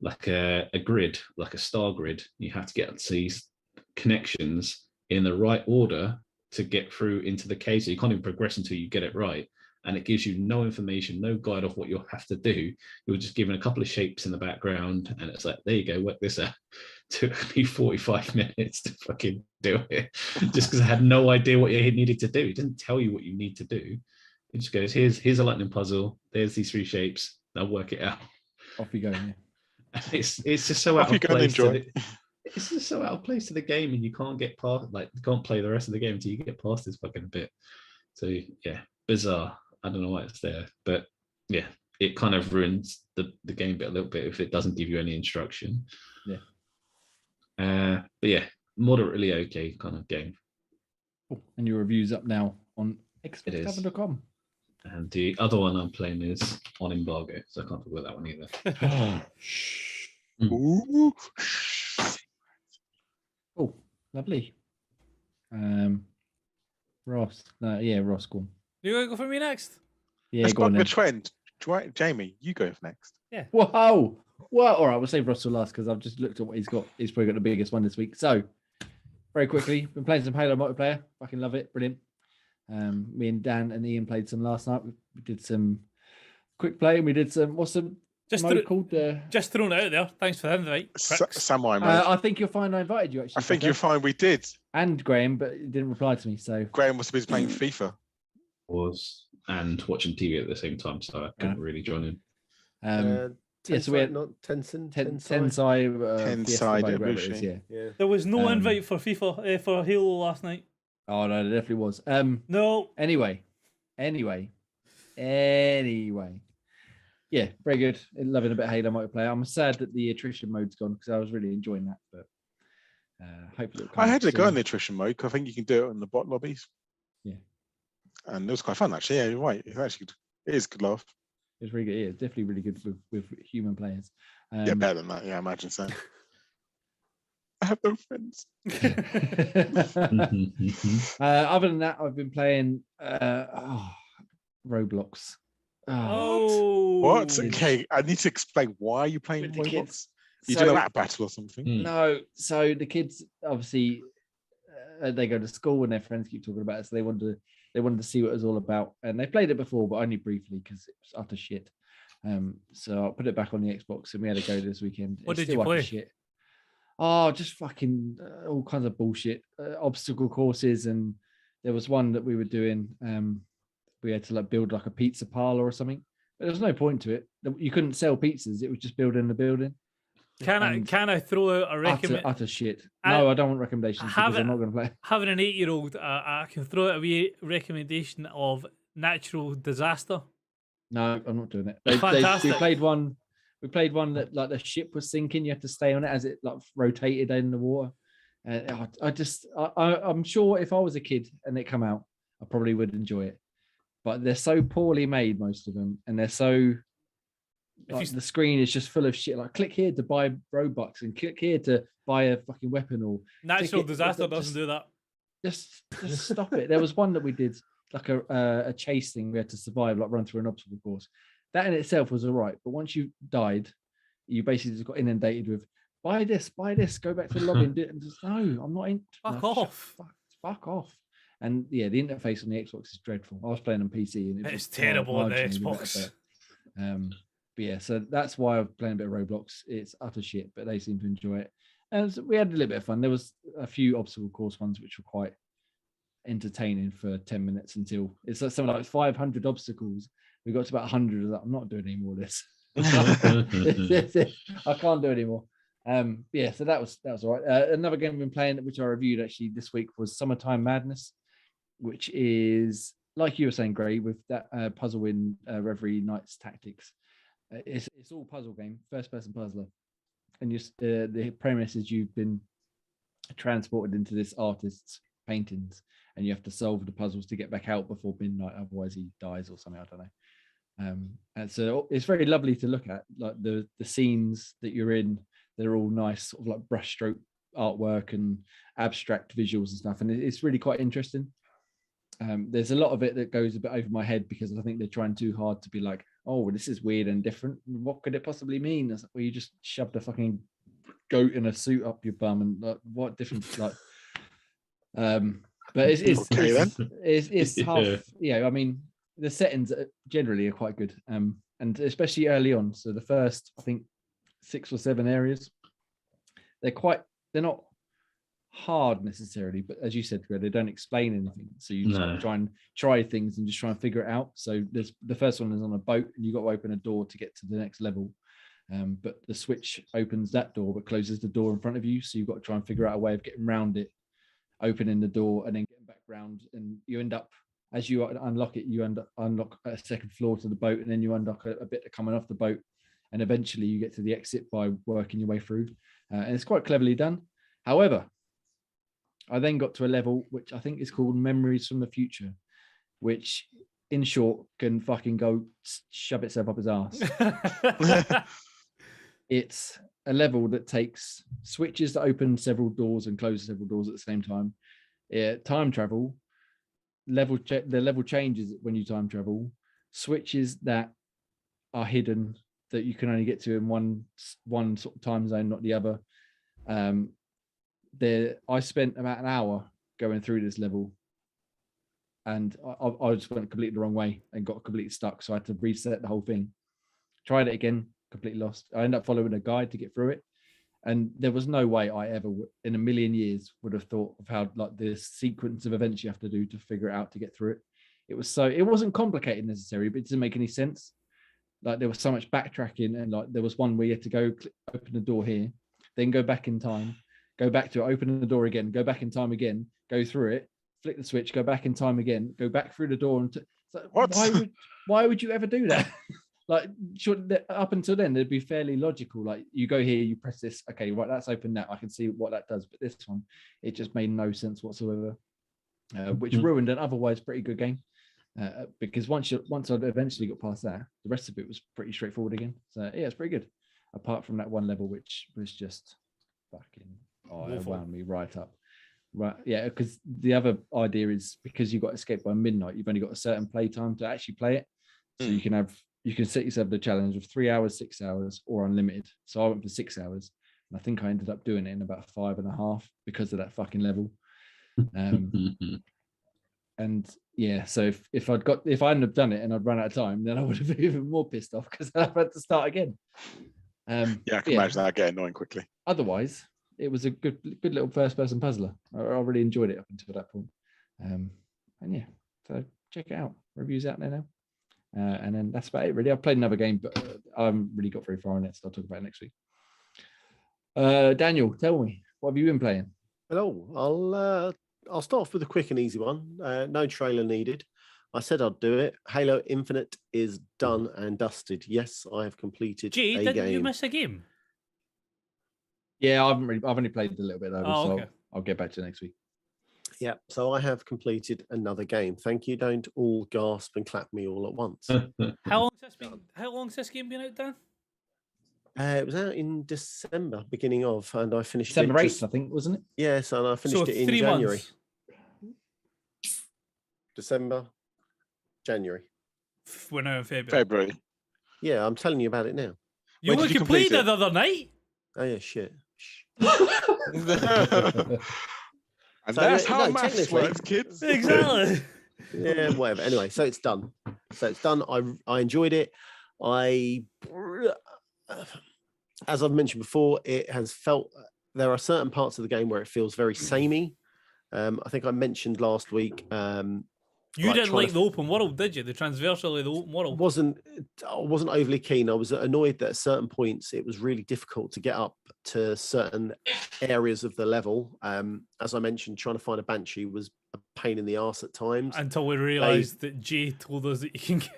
like a grid, like a star grid. You have to get these connections in the right order to get through into the cave. So you can't even progress until you get it right. And it gives you no information, no guide of what you'll have to do. You're just given a couple of shapes in the background, and it's like, there you go, work this out. It took me 45 minutes to fucking do it, just because I had no idea what you needed to do. It doesn't tell you what you need to do. It just goes, here's a lightning puzzle. There's these 3 shapes. Now work it out. Off you go. Yeah. It's just so out of place. It's just so out of place to the game, and you can't get past, like, you can't play the rest of the game until you get past this fucking bit. So yeah, bizarre. I don't know why it's there, but yeah, it kind of ruins the game bit a little bit if it doesn't give you any instruction. Yeah. But yeah, moderately okay kind of game. Cool. And your review's up now on xboxtavern.com. And the other one I'm playing is on embargo, so I can't talk about that one either. Ooh. Oh, lovely. Ross. Ross, go on. You gonna go for me next? Yeah, Let's go on buck the then. trend. Jamie, you go next. Yeah. Whoa. Well, all right, we'll save Russell last because I've just looked at what he's got. He's probably got the biggest one this week. So, very quickly, been playing some Halo multiplayer. Fucking love it. Brilliant. Me and Dan and Ian played some last night. We did some quick play, and we did some, what's the mode called? Just throwing it out there. Thanks for the invite. Samurai mode. I think you'll find I invited you, actually. I think you'll find we did. And Graham, but he didn't reply to me. So Graham must have been playing FIFA. And watching TV at the same time, so I couldn't really join in. So we had not Tensai. Tensai, whatever it is, Yeah. There was no invite for FIFA for Halo last night. Oh no, there definitely was. No. Anyway. Yeah, very good. Loving a bit of Halo multiplayer. I'm sad that the attrition mode's gone because I was really enjoying that, but hopefully I had to go in the attrition mode because I think you can do it in the bot lobbies. Yeah. And it was quite fun, actually. Yeah, you're right. It is good laugh. It's really good. Yeah, it's definitely really good with human players. Yeah, better than that. Yeah, I imagine so. I have no friends. Other than that, I've been playing Roblox. What? Okay, I need to explain why you're playing Roblox. You doing a rap battle or something? No. So the kids, obviously, they go to school and their friends keep talking about it, so they wanted to see what it was all about, and they played it before, but only briefly because it was utter shit. So I put it back on the Xbox, and we had to go this weekend. What did you play? Shit. Oh, just fucking all kinds of bullshit, obstacle courses, and there was one that we were doing. We had to like build like a pizza parlor or something, but there was no point to it. You couldn't sell pizzas; it was just building the building. Can I throw out a recommendation? Utter shit. No, I don't want recommendations because I'm not going to play. Having an 8-year-old, I can throw out a wee recommendation of Natural Disaster. No, I'm not doing it. Fantastic. We played one that like the ship was sinking. You had to stay on it as it like rotated in the water. I'm sure if I was a kid and it come out, I probably would enjoy it. But they're so poorly made, most of them, and they're so. Like, the screen is just full of shit. Like, click here to buy Robux and click here to buy a fucking weapon. Or Natural Disaster doesn't do that. Just stop it. There was one that we did like a chase thing. We had to survive, like run through an obstacle course. That in itself was all right, but once you died, you basically just got inundated with buy this, go back to the lobby and do it. And just no, I'm not in. Fuck off. Fuck off. And yeah, the interface on the Xbox is dreadful. I was playing on PC and it's terrible on the Xbox. But yeah, so that's why I'm playing a bit of Roblox. It's utter shit, but they seem to enjoy it. And so we had a little bit of fun. There was a few obstacle course ones which were quite entertaining for 10 minutes until it's like something like 500 obstacles. We got to about 100 of that. I'm not doing any more of this. I can't do it anymore. Yeah, so that was all right. Another game we've been playing, which I reviewed actually this week, was Summertime Madness, which is like you were saying, Gray, with that puzzle in Reverie Knights Tactics. It's all puzzle game, first person puzzler, and the premise is you've been transported into this artist's paintings, and you have to solve the puzzles to get back out before midnight, otherwise he dies or something. I don't know. And so it's very lovely to look at, like the scenes that you're in. They're all nice, sort of like brushstroke artwork and abstract visuals and stuff, and it's really quite interesting. There's a lot of it that goes a bit over my head because I think they're trying too hard to be like, oh, this is weird and different. What could it possibly mean? It's like, well, you just shoved a fucking goat in a suit up your bum, and like, what difference? Like, but it's tough. Yeah, I mean, the settings generally are quite good, and especially early on. So the first, I think, 6 or 7 areas, they're not hard necessarily, but as you said, they don't explain anything, so you just try and try things and just try and figure it out. So there's the first one is on a boat, and you got to open a door to get to the next level, but the switch opens that door but closes the door in front of you, so you've got to try and figure out a way of getting around it, opening the door and then getting back round, and you end up, as you unlock it, you unlock a second floor to the boat, and then you unlock a bit coming off the boat, and eventually you get to the exit by working your way through, and it's quite cleverly done. However, I then got to a level which I think is called Memories from the Future, which in short can fucking go shove itself up his ass. It's a level that takes switches that open several doors and close several doors at the same time. Time travel, the level changes when you time travel, switches that are hidden that you can only get to in one sort of time zone, not the other. I spent about an hour going through this level, and I just went completely the wrong way and got completely stuck. So I had to reset the whole thing. Tried it again, completely lost. I ended up following a guide to get through it, and there was no way I ever, in a million years, would have thought of how like this sequence of events you have to do to figure it out to get through it. It wasn't complicated necessarily, but it didn't make any sense. Like there was so much backtracking, and like there was one where you had to go open the door here, then go back in time, go back to it, open the door again, go back in time again, go through it, flick the switch, go back in time again, go back through the door. And like, why would you ever do that? Like, up until then, they'd be fairly logical. Like, you go here, you press this, okay, right, that's open now. I can see what that does. But this one, it just made no sense whatsoever, which ruined an otherwise pretty good game. Because once I'd eventually got past that, the rest of it was pretty straightforward again. So yeah, it's pretty good. Apart from that one level, which was just fucking it wound me right up. Right, yeah, because the other idea is because you've got to escape by midnight, you've only got a certain play time to actually play it. So you can set yourself the challenge of 3 hours, 6 hours, or unlimited. So I went for 6 hours, and I think I ended up doing it in about 5.5 because of that fucking level. And yeah, so if I hadn't have done it and I'd run out of time, then I would have been even more pissed off because I'd had to start again. Yeah, I can imagine that getting annoying quickly. Otherwise, it was a good little first-person puzzler. I really enjoyed it up until that point. And yeah, so check it out. Reviews out there now. And then that's about it, really. I've played another game, but I haven't really got very far on it, so I'll talk about it next week. Daniel, tell me, what have you been playing? Hello. I'll start off with a quick and easy one. No trailer needed. I said I'd do it. Halo Infinite is done and dusted. Yes, I have completed Gee, a didn't game. you miss a game? Yeah, I've only played a little bit though, so okay. I'll get back to next week. Yeah, so I have completed another game. Thank you. Don't all gasp and clap me all at once. How long's this game been out, Dan? It was out in December, beginning of, and I finished December it 8th, I think, wasn't it? Yes, and I finished So it in 3 January. months. December, January. We're now in February. February. Yeah, I'm telling you about it now. You When were did you complete complete it the other night. Oh yeah, shit. Shh. And So, that's no, how maths technically- works, kids. Exactly. Yeah, whatever. Anyway, so it's done. I enjoyed it. As I've mentioned before, it has felt there are certain parts of the game where it feels very samey. I think I mentioned last week. You didn't trying like to- the open world, did you? The transversal of the open world. I wasn't overly keen. I was annoyed that at certain points it was really difficult to get up to certain areas of the level. As I mentioned, trying to find a banshee was a pain in the arse at times. Until we realised that Jay told us that you can get...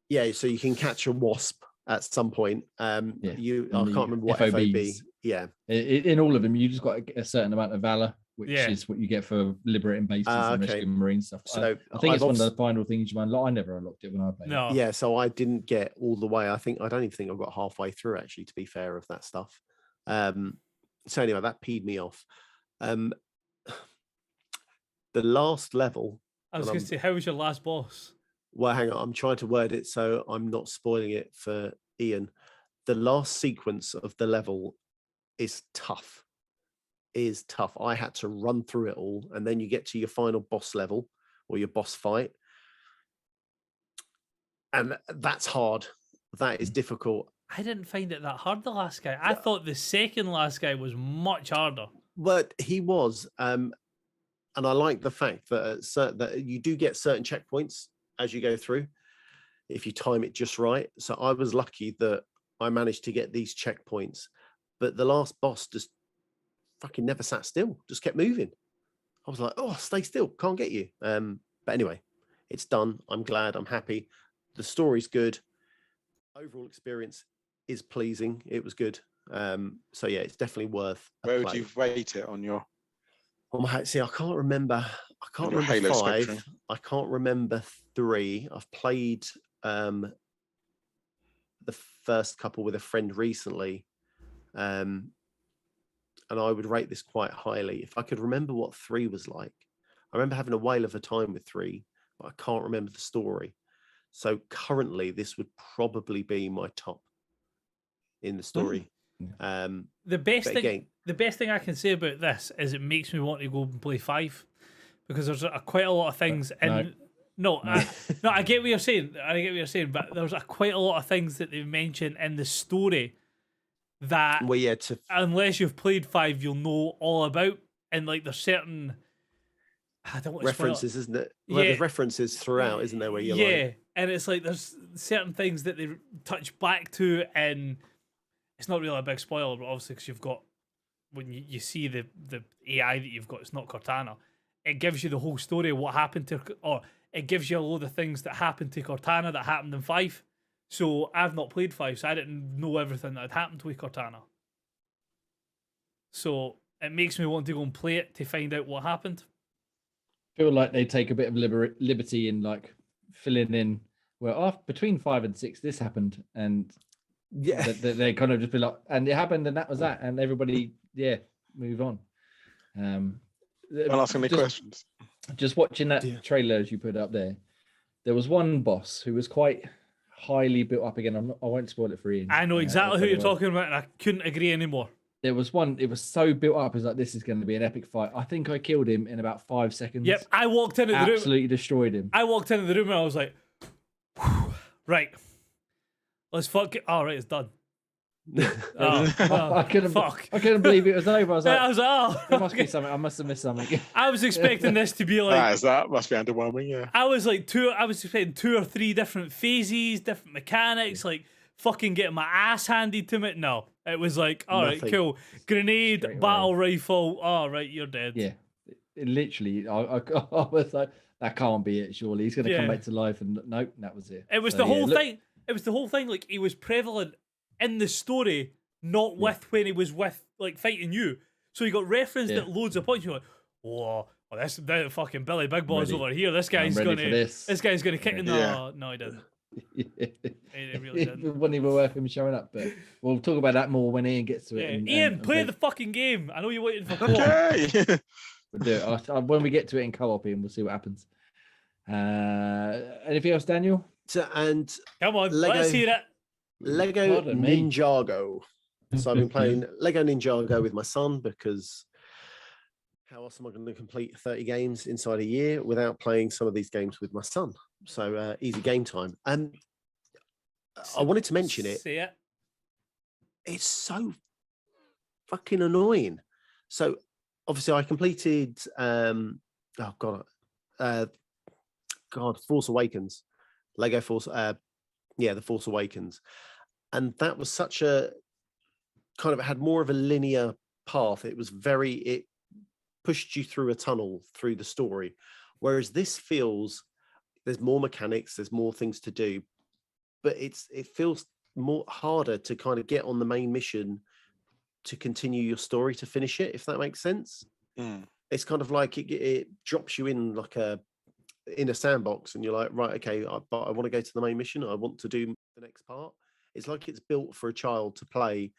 Yeah, so you can catch a wasp at some point. I can't remember what FOB. FOBs. Yeah, In all of them, you just got a certain amount of valor, which Yeah. is what you get for liberating bases and okay. rescuing marine stuff. So I think it's I've one of the final things you unlock. I never unlocked it when I played. No. yeah. So I didn't get all the way. I don't even think I got halfway through. Actually, to be fair, of that stuff. So anyway, that peed me off. The last level. I was And going to say, how was your last boss? Well, hang on. I'm trying to word it so I'm not spoiling it for Ian. The last sequence of the level is tough. I had to run through it all, and then you get to your final boss level or your boss fight, and that's hard. That is difficult. I didn't find it that hard, the last guy. I thought the second last guy was much harder. But he was, and I like the fact that that you do get certain checkpoints as you go through if you time it just right. So I was lucky that I managed to get these checkpoints, but the last boss just fucking never sat still, just kept moving. I was like, oh, stay still, can't get you. But anyway, it's done. I'm glad, I'm happy. The story's good. Overall experience is pleasing. It was good. So yeah, it's definitely worth a Where would play. you rate it on your? See, I can't remember. I can't Your remember Halo 5. spectrum. I can't remember 3. I've played the first couple with a friend recently, and I would rate this quite highly. If I could remember what 3 was like, I remember having a whale of a time with 3, but I can't remember the story. So currently, this would probably be my top in the story. The best But thing, again- the best thing I can say about this is it makes me want to go and play 5 because there's quite a lot of things in. No, I get what you're saying. But there's quite a lot of things that they mention in the story that, Well, yeah, unless you've played 5, you'll know all about. And like, there's certain, I don't want to spoil it. references, isn't it? Well, Yeah. there's references throughout, isn't there? Where you're Yeah, like, and it's like there's certain things that they touch back to, and it's not really a big spoiler, but obviously because you've got, when you see the AI that you've got, it's not Cortana. It gives you the whole story of what happened to, or it gives you a load of things that happened to Cortana that happened in 5. So I've not played 5, so I didn't know everything that had happened with Cortana. So it makes me want to go and play it to find out what happened. Feel like they take a bit of liberty in like filling in. Well, between 5 and 6, this happened, and yeah, they kind of just be like, and it happened, and that was that, and everybody, move on. Don't ask any questions. Just watching that trailer as you put it up there, there was one boss who was quite highly built up. Again, I won't spoil it for Ian. I know exactly who you're talking about, and I couldn't agree anymore. There was one, it was so built up, it's like, this is going to be an epic fight. I think I killed him in about 5 seconds. Yep, I walked into the room. Absolutely destroyed him. I walked into the room and I was like, right, let's fuck it. All right, it's done. I couldn't believe it was over. I was like, there must be something. I must have missed something. I was expecting this to be like, that must be underwhelming. Yeah, I was expecting 2 or 3 different phases, different mechanics, like fucking getting my ass handed to me. No, it was like, all right, Nothing. cool. Grenade, Straight away. battle rifle. All right, you're dead. Yeah, literally, I was like, that can't be it. Surely he's going to come Yeah. back to life, and nope, that was it. It was So, the yeah, whole look- thing. It was the whole thing. Like, he was prevalent in the story, not with when he was with, like, fighting you. So he got referenced Yeah. at loads of points. You're like, whoa, well, this fucking Billy Big Boy's Ready. over here. This guy's ready gonna, for this. this guy's gonna kick in the. Yeah. No, he didn't. He really didn't. It wouldn't even worth him showing up, but we'll talk about that more when Ian gets to it. Yeah. and- Ian, and play like, the fucking game. I know you're waiting for co-op. Okay. we'll do it. When we get to it in co-op, Ian, we'll see what happens. Anything else, Daniel? And Come on, Lego- let's hear it. Lego Pardon me. Ninjago. So I've been playing Lego Ninjago with my son because how else am I going to complete 30 games inside a year without playing some of these games with my son? So easy game time. And I wanted to mention it. See it. It's so fucking annoying. So obviously I completed Force Awakens. Lego Force the Force Awakens. And that was such a kind of, it had more of a linear path. It pushed you through a tunnel through the story. Whereas this feels, there's more mechanics, there's more things to do, but it feels more harder to kind of get on the main mission to continue your story, to finish it, if that makes sense. It's kind of like it drops you in like in a sandbox, and you're like, right, okay, but I want to go to the main mission. I want to do the next part. It's like it's built for a child to play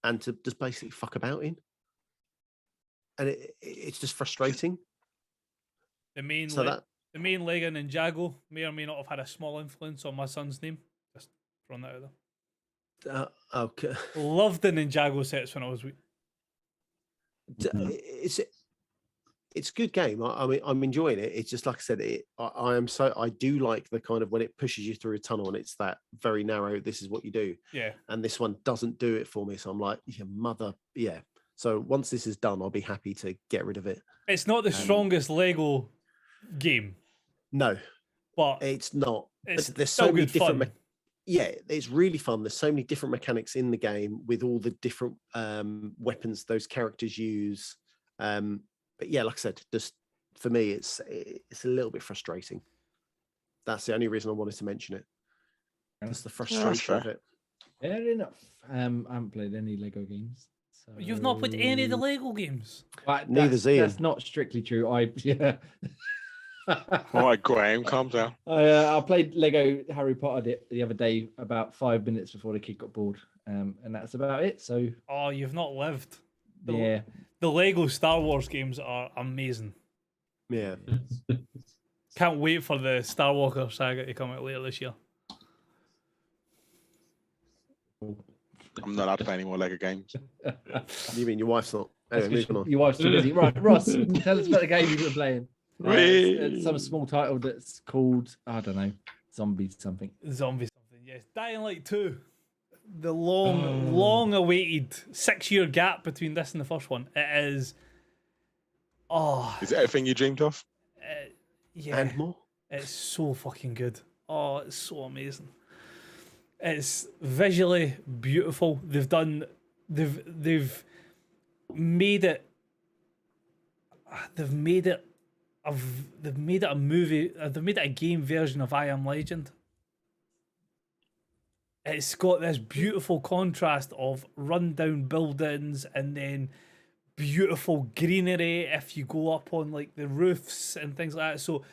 and to just basically fuck about in, and it's just frustrating. The main Lego Ninjago may or may not have had a small influence on my son's name. Just throwing that out there. Okay. Loved the Ninjago sets when I was wee. It's a good game. I mean, I'm enjoying it. It's just like I said, I do like the kind of when it pushes you through a tunnel and it's that very narrow, this is what you do. Yeah. And this one doesn't do it for me. So I'm like, your mother, yeah. So once this is done, I'll be happy to get rid of it. It's not the strongest Lego game. No, but it's not. It's there's so so many good different. fun. Yeah, it's really fun. There's so many different mechanics in the game with all the different weapons those characters use. But yeah, like I said, just for me, it's a little bit frustrating. That's the only reason I wanted to mention it. Just the frustration of it. Fair enough. I haven't played any Lego games. So... You've not played any of the Lego games. Neither's Ian. That's not strictly true. All right, Graham, calm down. I played Lego Harry Potter the other day, about 5 minutes before the kid got bored, and that's about it. So, oh, you've not lived. Yeah, the Lego Star Wars games are amazing. Yeah, can't wait for the Star Walker saga to come out later this year. I'm not allowed to play any more Lego games. You mean your wife's not? Anyway, moving on. Your wife's too busy. Right, Ross, tell us about the game you've been playing. It's some small title that's called, I don't know, Zombie something. Yes. Dying Light 2. The long awaited 6-year gap between this and the first one. It is. Oh. Is it everything you dreamed of? Yeah. And more? It's so fucking good. Oh, it's so amazing. It's visually beautiful. They've made it a movie. They've made it a game version of I Am Legend. It's got this beautiful contrast of rundown buildings and then beautiful greenery if you go up on like the roofs and things like that. So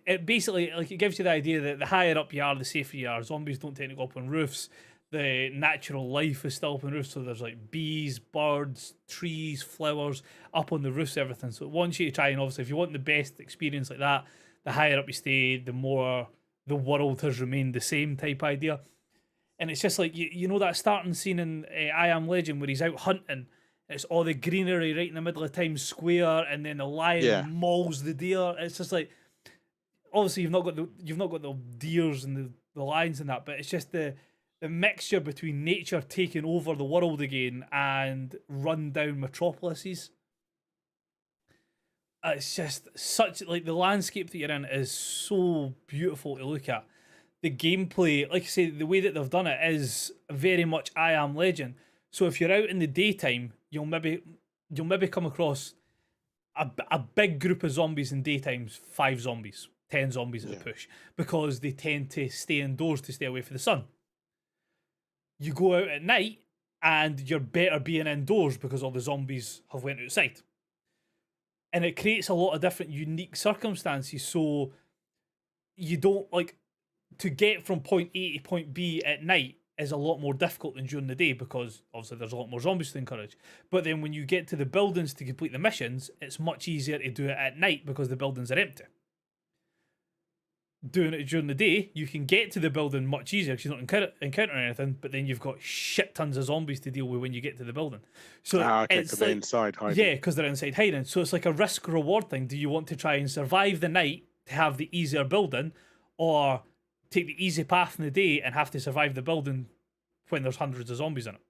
it basically, like, it gives you the idea that the higher up you are, the safer you are. Zombies don't tend to go up on roofs. The natural life is still up on roofs, so there's like bees, birds, trees, flowers up on the roofs, everything. So it wants you to try, and obviously if you want the best experience like that, the higher up you stay, the more the world has remained the same type idea. And it's just like, you know that starting scene in I Am Legend where he's out hunting, and it's all the greenery right in the middle of Times Square, and then the lion mauls the deer. It's just like, obviously you've not got the deers and the lions and that, but it's just the mixture between nature taking over the world again and run-down metropolises. It's just such, like, the landscape that you're in is so beautiful to look at. the gameplay, like I say, the way that they've done it is very much I Am Legend. So if you're out in the daytime, you'll maybe come across a big group of zombies in daytimes, 5 zombies, 10 zombies at a push, because they tend to stay indoors to stay away from the sun. You go out at night and you're better being indoors because all the zombies have went outside. And it creates a lot of different unique circumstances. So you don't to get from point A to point B at night is a lot more difficult than during the day because obviously there's a lot more zombies to encourage. But then when you get to the buildings to complete the missions, it's much easier to do it at night because the buildings are empty. Doing it during the day, you can get to the building much easier because you're not encountering anything, but then you've got shit tons of zombies to deal with when you get to the building. So it's they're inside hiding. Yeah, because they're inside hiding. So it's like a risk-reward thing. Do you want to try and survive the night to have the easier building, or take the easy path in the day and have to survive the building when there's hundreds of zombies in it?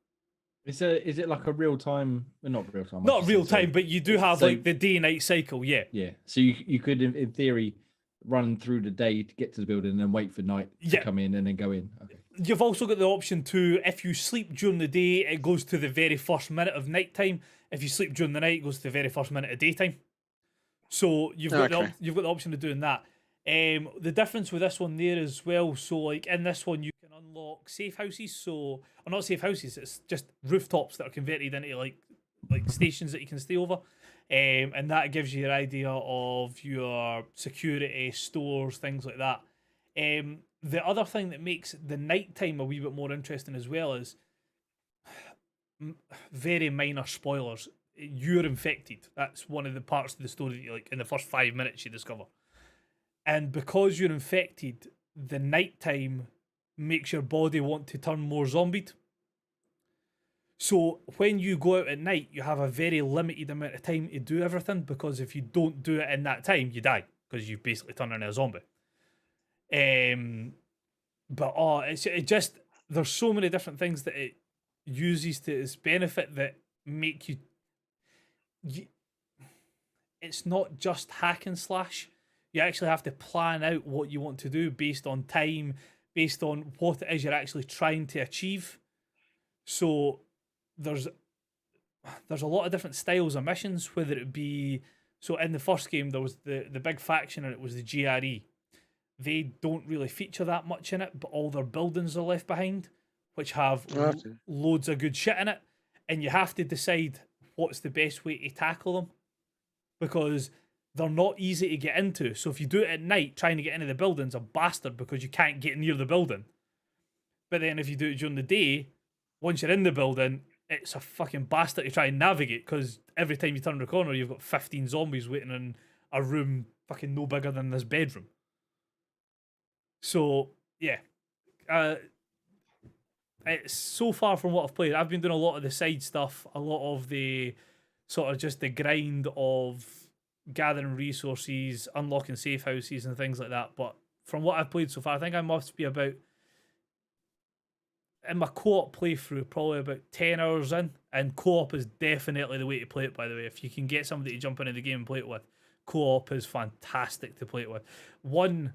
Is it like a real time? Not real time. Not real time, but you do have like the day-night cycle. Yeah. Yeah. So you could, in theory, run through the day to get to the building and then wait for night to come in and then go in. Okay. You've also got the option to, if you sleep during the day, it goes to the very first minute of nighttime. If you sleep during the night, it goes to the very first minute of daytime. So you've got the option of doing that. The difference with this one there as well, so like in this one you can unlock safe houses, or not safe houses, it's just rooftops that are converted into like stations that you can stay over. And that gives you an idea of your security, stores, things like that. The other thing that makes the nighttime a wee bit more interesting as well is very minor spoilers. You're infected. That's one of the parts of the story that you, like in the first 5 minutes you discover. And because you're infected, the nighttime makes your body want to turn more zombied. So when you go out at night, you have a very limited amount of time to do everything, because if you don't do it in that time, you die because you basically turn into a zombie. It just there's so many different things that it uses to its benefit that make you it's not just hack and slash. You actually have to plan out what you want to do based on time, based on what it is you're actually trying to achieve. So there's a lot of different styles of missions, whether it be... So in the first game, there was the big faction, and it was the GRE. They don't really feature that much in it, but all their buildings are left behind, which have loads of good shit in it. And you have to decide what's the best way to tackle them, because they're not easy to get into. So if you do it at night, trying to get into the building's a bastard because you can't get near the building. But then if you do it during the day, once you're in the building, it's a fucking bastard to try and navigate, because every time you turn the corner, you've got 15 zombies waiting in a room fucking no bigger than this bedroom. So, yeah. It's so far from what I've played. I've been doing a lot of the side stuff, a lot of the sort of just the grind of gathering resources, unlocking safe houses and things like that. But from what I've played so far, I think I must be about, in my co-op playthrough, probably about 10 hours in. And co-op is definitely the way to play it, by the way. If you can get somebody to jump into the game and play it with, co-op is fantastic to play it with. One,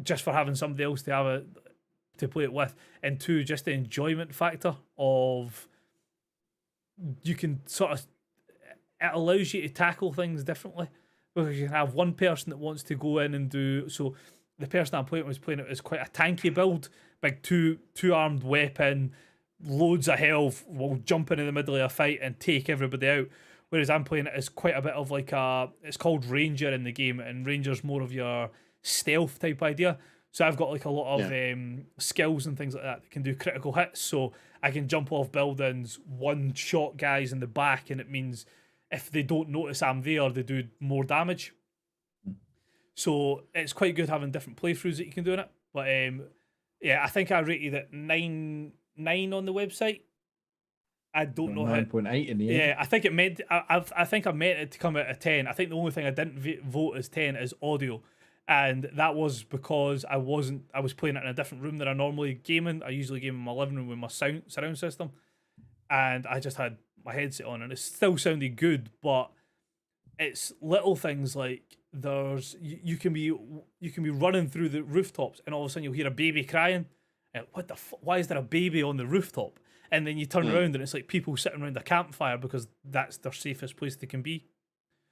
just for having somebody else to play it with, and two, just the enjoyment factor of you can sort of, it allows you to tackle things differently, because you can have one person that wants to go in and do, so the person I'm playing was playing it as quite a tanky build, big two-armed weapon, loads of health, will jump into the middle of a fight and take everybody out, whereas I'm playing it as quite a bit of like it's called Ranger in the game, and Ranger's more of your stealth type idea. So I've got like a lot of skills and things like that can do critical hits. So I can jump off buildings, one-shot guys in the back, and it means if they don't notice I'm there, they do more damage. So it's quite good having different playthroughs that you can do in it. But yeah, I think I rated it 9 on the website. I don't know 9.8 in the end. Yeah, I think it meant. I think I meant it to come out of 10. I think the only thing I didn't vote as 10 is audio. And that was because I was playing it in a different room than I normally game in. I usually game in my living room with my surround system. And I just had my headset on, and it still sounded good, but it's little things like you can be running through the rooftops, and all of a sudden you'll hear a baby crying. And what the why is there a baby on the rooftop? And then you turn around and it's like people sitting around a campfire because that's their safest place they can be.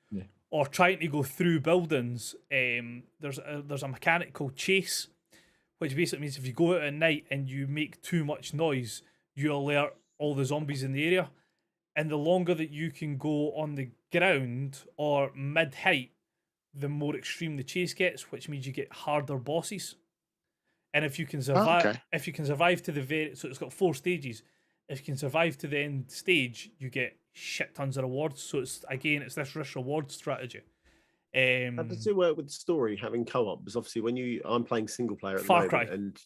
Yeah. Or trying to go through buildings. There's a mechanic called chase, which basically means if you go out at night and you make too much noise, you alert all the zombies in the area. And the longer that you can go on the ground or mid-height, the more extreme the chase gets, which means you get harder bosses. And if you can survive to the so it's got 4 stages. If you can survive to the end stage, you get shit tons of rewards. So it's this risk reward strategy. How does it work with the story having co-op? Because obviously I'm playing single player at Far the moment, Cry. and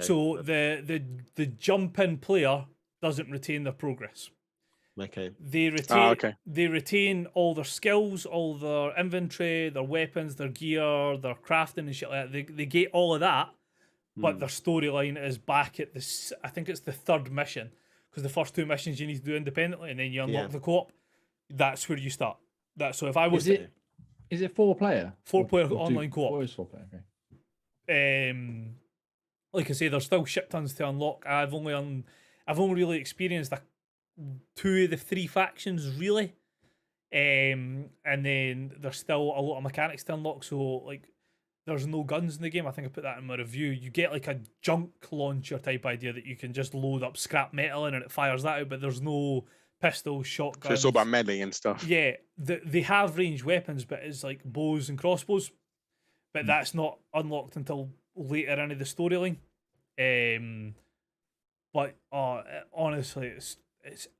so the jump in player doesn't retain their progress. Okay. They retain all their skills, all their inventory, their weapons, their gear, their crafting and shit like that. They get all of that, but their storyline is back at this. I think it's the 3rd mission, because the first 2 missions you need to do independently, and then you unlock the co-op. That's where you start. So if I was is it 4-player? 4-player online co-op. Or is 4-player? Okay. Like I say, there's still shit tons to unlock. I've only really experienced 2 of the 3 factions really, and then there's still a lot of mechanics to unlock. So like, there's no guns in the game. I think I put that in my review. You get like a junk launcher type idea that you can just load up scrap metal in and it fires that out, but there's no pistols, shotguns. So it's all about melee and stuff. Yeah, they have ranged weapons, but it's like bows and crossbows. But that's not unlocked until later into the storyline. But honestly, it's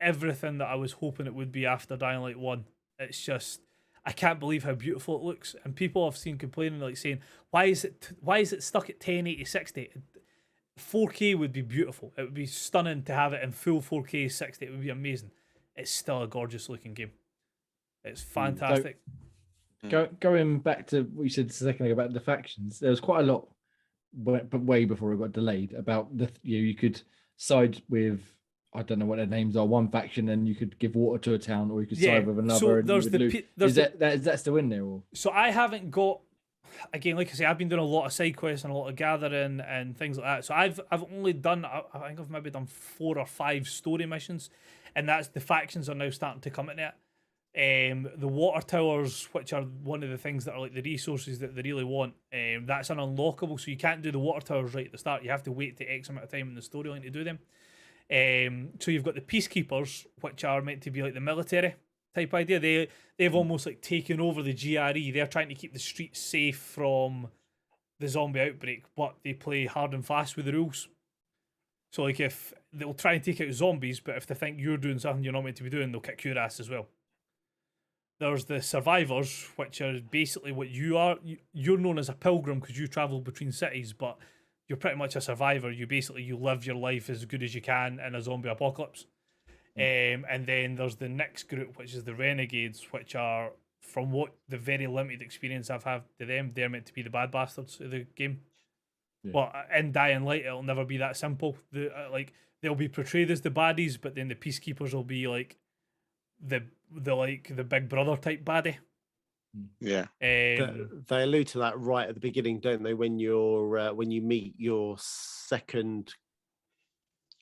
everything that I was hoping it would be after Dying Light 1. It's just, I can't believe how beautiful it looks. And people I've seen complaining, like saying, why is it stuck at 1080 60? 4K would be beautiful. It would be stunning to have it in full 4K 60. It would be amazing. It's still a gorgeous looking game. It's fantastic. Going back to what you said a second ago about the factions, there was quite a lot, but way before it got delayed, about you could side with, I don't know what their names are, one faction, and you could give water to a town, or you could side with another. So and there's is that still in there? Or? So I haven't got. Again, like I say, I've been doing a lot of side quests and a lot of gathering and things like that. So I've only done, I think I've maybe done 4 or 5 story missions, and that's the factions are now starting to come into it. The water towers, which are one of the things that are like the resources that they really want, that's an unlockable. So you can't do the water towers right at the start. You have to wait to X amount of time in the storyline to do them. So you've got the peacekeepers, which are meant to be like the military type idea. They've almost like taken over the GRE. They're trying to keep the streets safe from the zombie outbreak, but they play hard and fast with the rules. So like, if they'll try and take out zombies, but if they think you're doing something you're not meant to be doing, they'll kick your ass as well. There's the survivors, which are basically what you are. You're known as a pilgrim because you travel between cities, but you're pretty much a survivor. You live your life as good as you can in a zombie apocalypse. And then there's the next group, which is the renegades, which are, from what the very limited experience I've had to them, they're meant to be the bad bastards of the game. Yeah. But in Dying Light, it'll never be that simple. They'll be portrayed as the baddies, but then the peacekeepers will be like the big brother type baddie. Yeah. They allude to that right at the beginning, don't they? When you meet your second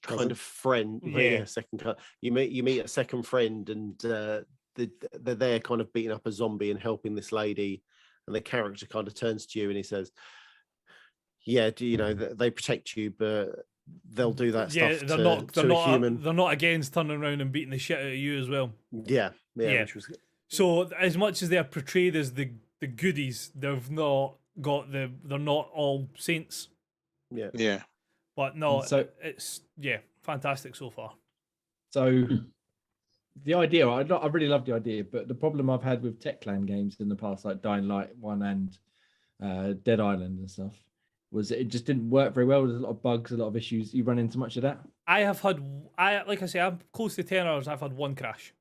kind of friend, you meet a second friend, and they're there kind of beating up a zombie and helping this lady, and the character kind of turns to you and he says, "Yeah, do you know they protect you, but they'll do that stuff to a human. They're not against turning around and beating the shit out of you as well." Yeah. Which was good. So as much as they're portrayed as the goodies, they've not got they're not all saints. Yeah. But no, so it's fantastic so far. So the idea, I really love the idea, but the problem I've had with Tech Clan games in the past, like Dying Light 1 and Dead Island and stuff, was it just didn't work very well. There's a lot of bugs, a lot of issues. You run into much of that? Like I say, I'm close to 10 hours. I've had 1 crash.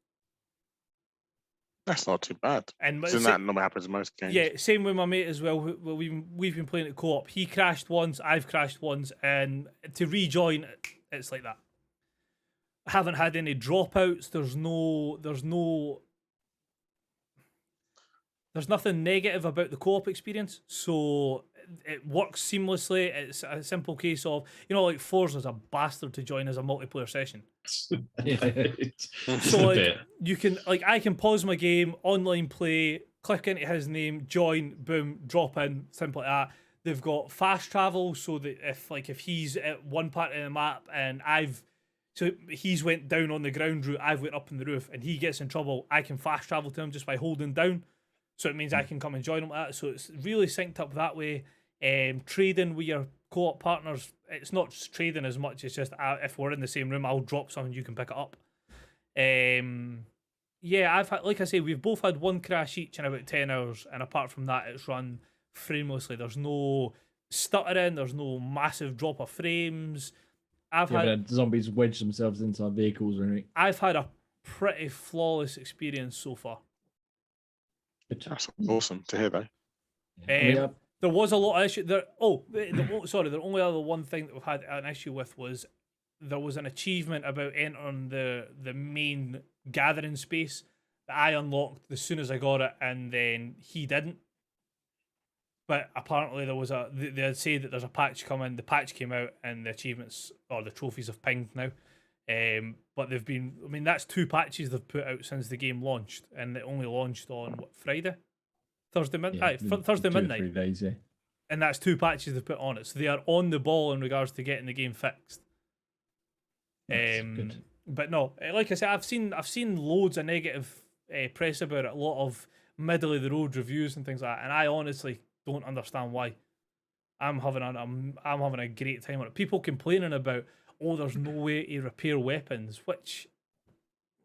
That's not too bad. And that normally happens in most games. Yeah, same with my mate as well. We've been playing it co-op. He crashed once, I've crashed once, and to rejoin, it's like that. I haven't had any dropouts. There's no. there's nothing negative about the co-op experience, so it works seamlessly. It's a simple case of, like Forza's a bastard to join as a multiplayer session. So like you can, like, I can pause my game, online play, click into his name, join, boom, drop in, simple like that. They've got fast travel, so that if he's at one part of the map and he's went down on the ground route, I've went up on the roof, and he gets in trouble, I can fast travel to him just by holding down. So it means I can come and join him like that. So it's really synced up that way. Trading with your co-op partners, it's not just trading as much. It's just if we're in the same room, I'll drop something, you can pick it up. Yeah, I've had, like I say, we've both had one crash each in about 10 hours, and apart from that, it's run framelessly. There's no stuttering, there's no massive drop of frames. I've had zombies wedge themselves inside vehicles or anything. I've had a pretty flawless experience so far. That's awesome to hear, though. There was a lot of issue there. The only other one thing that we've had an issue with was there was an achievement about entering the main gathering space that I unlocked as soon as I got it, and then he didn't. But apparently they'd say that there's a patch coming. The patch came out, and the achievements or the trophies have pinged now. But they've been, that's 2 patches they've put out since the game launched, and it only launched on Friday? Thursday midnight. Thursday midnight. 3 days, yeah. And that's 2 patches they've put on it. So they are on the ball in regards to getting the game fixed. Good. But no, like I said, I've seen loads of negative press about it, a lot of middle of the road reviews and things like that, and I honestly don't understand why. I'm having a great time on it. People complaining about, there's no way to repair weapons, which,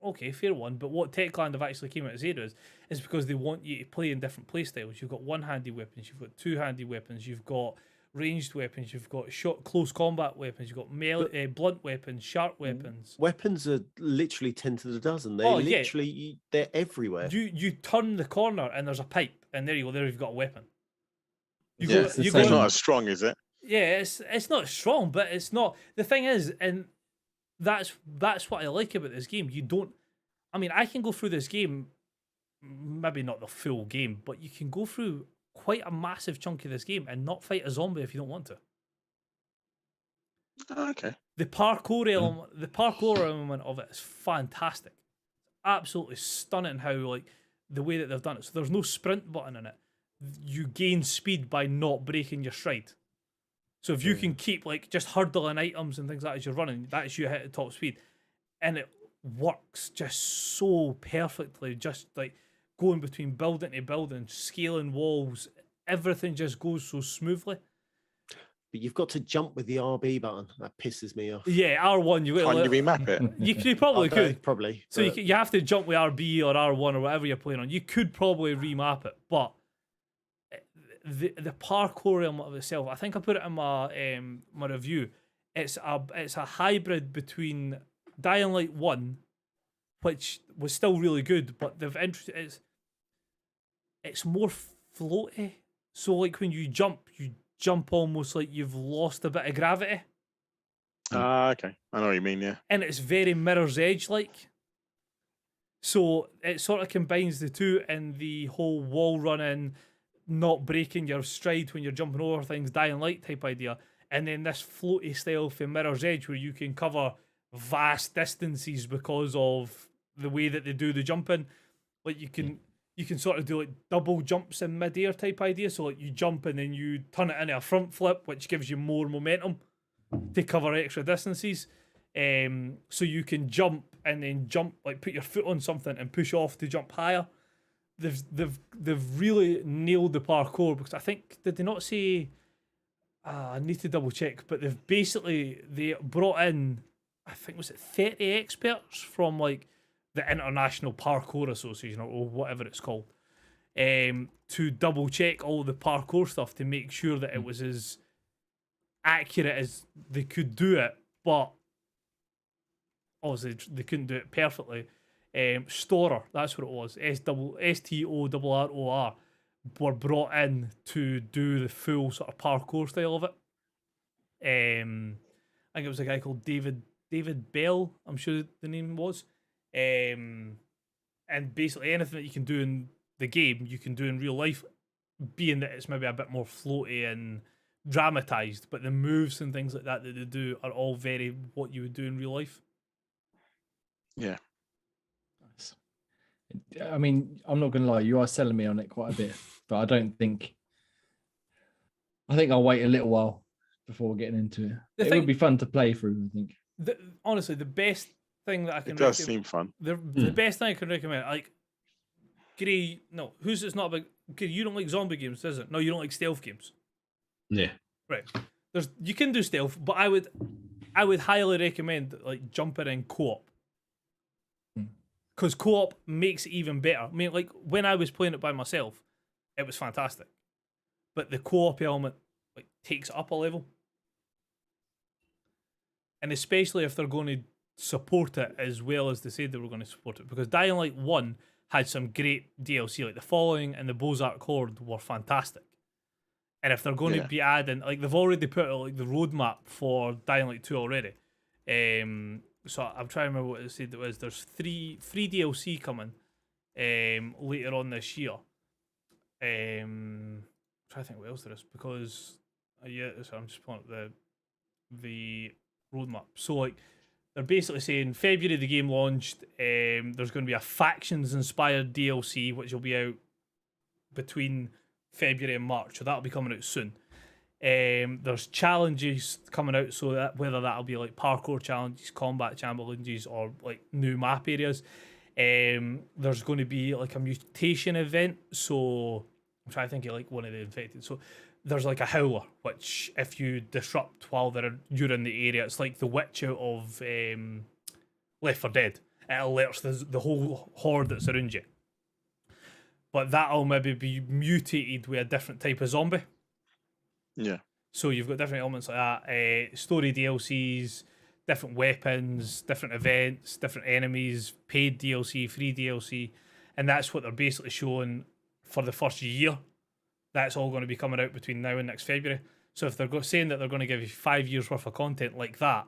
okay, fair one, but what Techland have actually came out to say to us is because they want you to play in different play styles. You've got one-handed weapons, you've got two-handed weapons, you've got ranged weapons, you've got close combat weapons, you've got blunt weapons, sharp weapons. Weapons are literally 10 to the dozen. They're everywhere. You turn the corner and there's a pipe, and there you go, there you've got a weapon. It's not as strong, is it? Yeah, it's not strong, but it's not. The thing is, and that's what I like about this game. I can go through this game, maybe not the full game, but you can go through quite a massive chunk of this game and not fight a zombie if you don't want to. Okay. The parkour element of it is fantastic. Absolutely stunning how, like, the way that they've done it. So there's no sprint button in it. You gain speed by not breaking your stride. So if you can keep, like, just hurdling items and things like that as you're running, that's you hit at top speed. And it works just so perfectly, just like going between building to building, scaling walls, everything just goes so smoothly. But you've got to jump with the RB button. That pisses me off. Yeah, R1. Can you remap it? You probably could. Probably. So you have to jump with RB or R1 or whatever you're playing on. You could probably remap it, but the parkour element of itself, I think I put it in my review. It's a hybrid between Dying Light 1, which was still really good, but they've introduced it's more floaty. So like when you jump almost like you've lost a bit of gravity. Okay. I know what you mean, yeah. And it's very Mirror's Edge like. So it sort of combines the two, and the whole wall running, not breaking your stride when you're jumping over things, Dying Light type idea. And then this floaty style for Mirror's Edge where you can cover vast distances because of the way that they do the jumping. Like you can sort of do like double jumps in mid-air type idea. So like you jump and then you turn it into a front flip, which gives you more momentum to cover extra distances. So you can jump and then like put your foot on something and push off to jump higher. They've really nailed the parkour, because I think, did they not say, I need to double check, but they brought in, I think, was it 30 experts from like the International Parkour Association or whatever it's called, to double check all the parkour stuff to make sure that it was as accurate as they could do it, but obviously they couldn't do it perfectly. Storer, that's what it was. STORROR were brought in to do the full sort of parkour style of it. I think it was a guy called David Bell, I'm sure the name was. And basically anything that you can do in the game you can do in real life, being that it's maybe a bit more floaty and dramatized, but the moves and things like that they do are all very what you would do in real life. Yeah. I mean, I'm not gonna lie, you are selling me on it quite a bit, but I think I'll wait a little while before getting into it. It would be fun to play through, I think. Honestly, the best thing that I can It does seem fun. The best thing I can recommend, like Gray, no, who's it's not about Gray, you don't like zombie games, does it? No, you don't like stealth games. Yeah. Right. You can do stealth, but I would highly recommend like jumping in co-op. Because co-op makes it even better. I mean, like when I was playing it by myself, it was fantastic. But the co-op element like takes it up a level. And especially if they're going to support it as well as they said they were going to support it. Because Dying Light 1 had some great DLC, like the Following and the Bozark Horde were fantastic. And if they're going to be adding, like they've already put out like the roadmap for Dying Light 2 already. So I'm trying to remember what it said it was. There's three DLC coming later on this year. I'm trying to think what else there is because so I'm just pulling up the roadmap. So like they're basically saying February the game launched. There's going to be a factions inspired DLC which will be out between February and March, so that'll be coming out soon. There's challenges coming out, so that whether that'll be like parkour challenges, combat challenges, or like new map areas. There's going to be like a mutation event, so I'm trying to think of like one of the infected. So there's like a howler, which if you disrupt while you're in the area, it's like the witch out of Left 4 Dead. It alerts the whole horde that's around you. But that'll maybe be mutated with a different type of zombie. Yeah. So you've got different elements like that, story DLCs, different weapons, different events, different enemies, paid DLC, free DLC, and that's what they're basically showing for the first year. That's all going to be coming out between now and next February. So if they're saying that they're going to give you 5 years worth of content like that,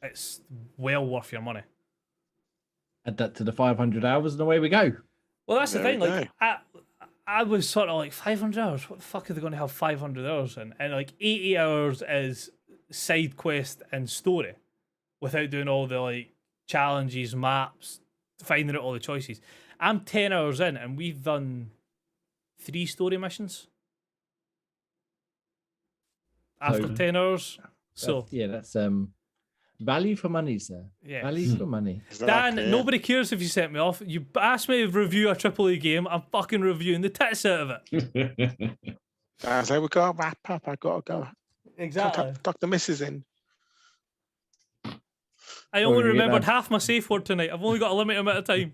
it's well worth your money. Add that to the 500 hours and away we go. Well, that's There the thing. we Like, I was sort of like 500 hours. What the fuck are they going to have 500 hours in? And like 80 hours is side quest and story, without doing all the like challenges, maps, finding out all the choices. I'm 10 hours in, and we've done 3 story missions after 10 hours. So that's value for money, sir. Yeah. Value for money. Dan, nobody cares if you set me off. You asked me to review a AAA game. I'm fucking reviewing the tits out of it. So we got to wrap up. I got to go. Exactly. Tuck the missus in. I only remembered half my safe word tonight. I've only got a limited amount of time.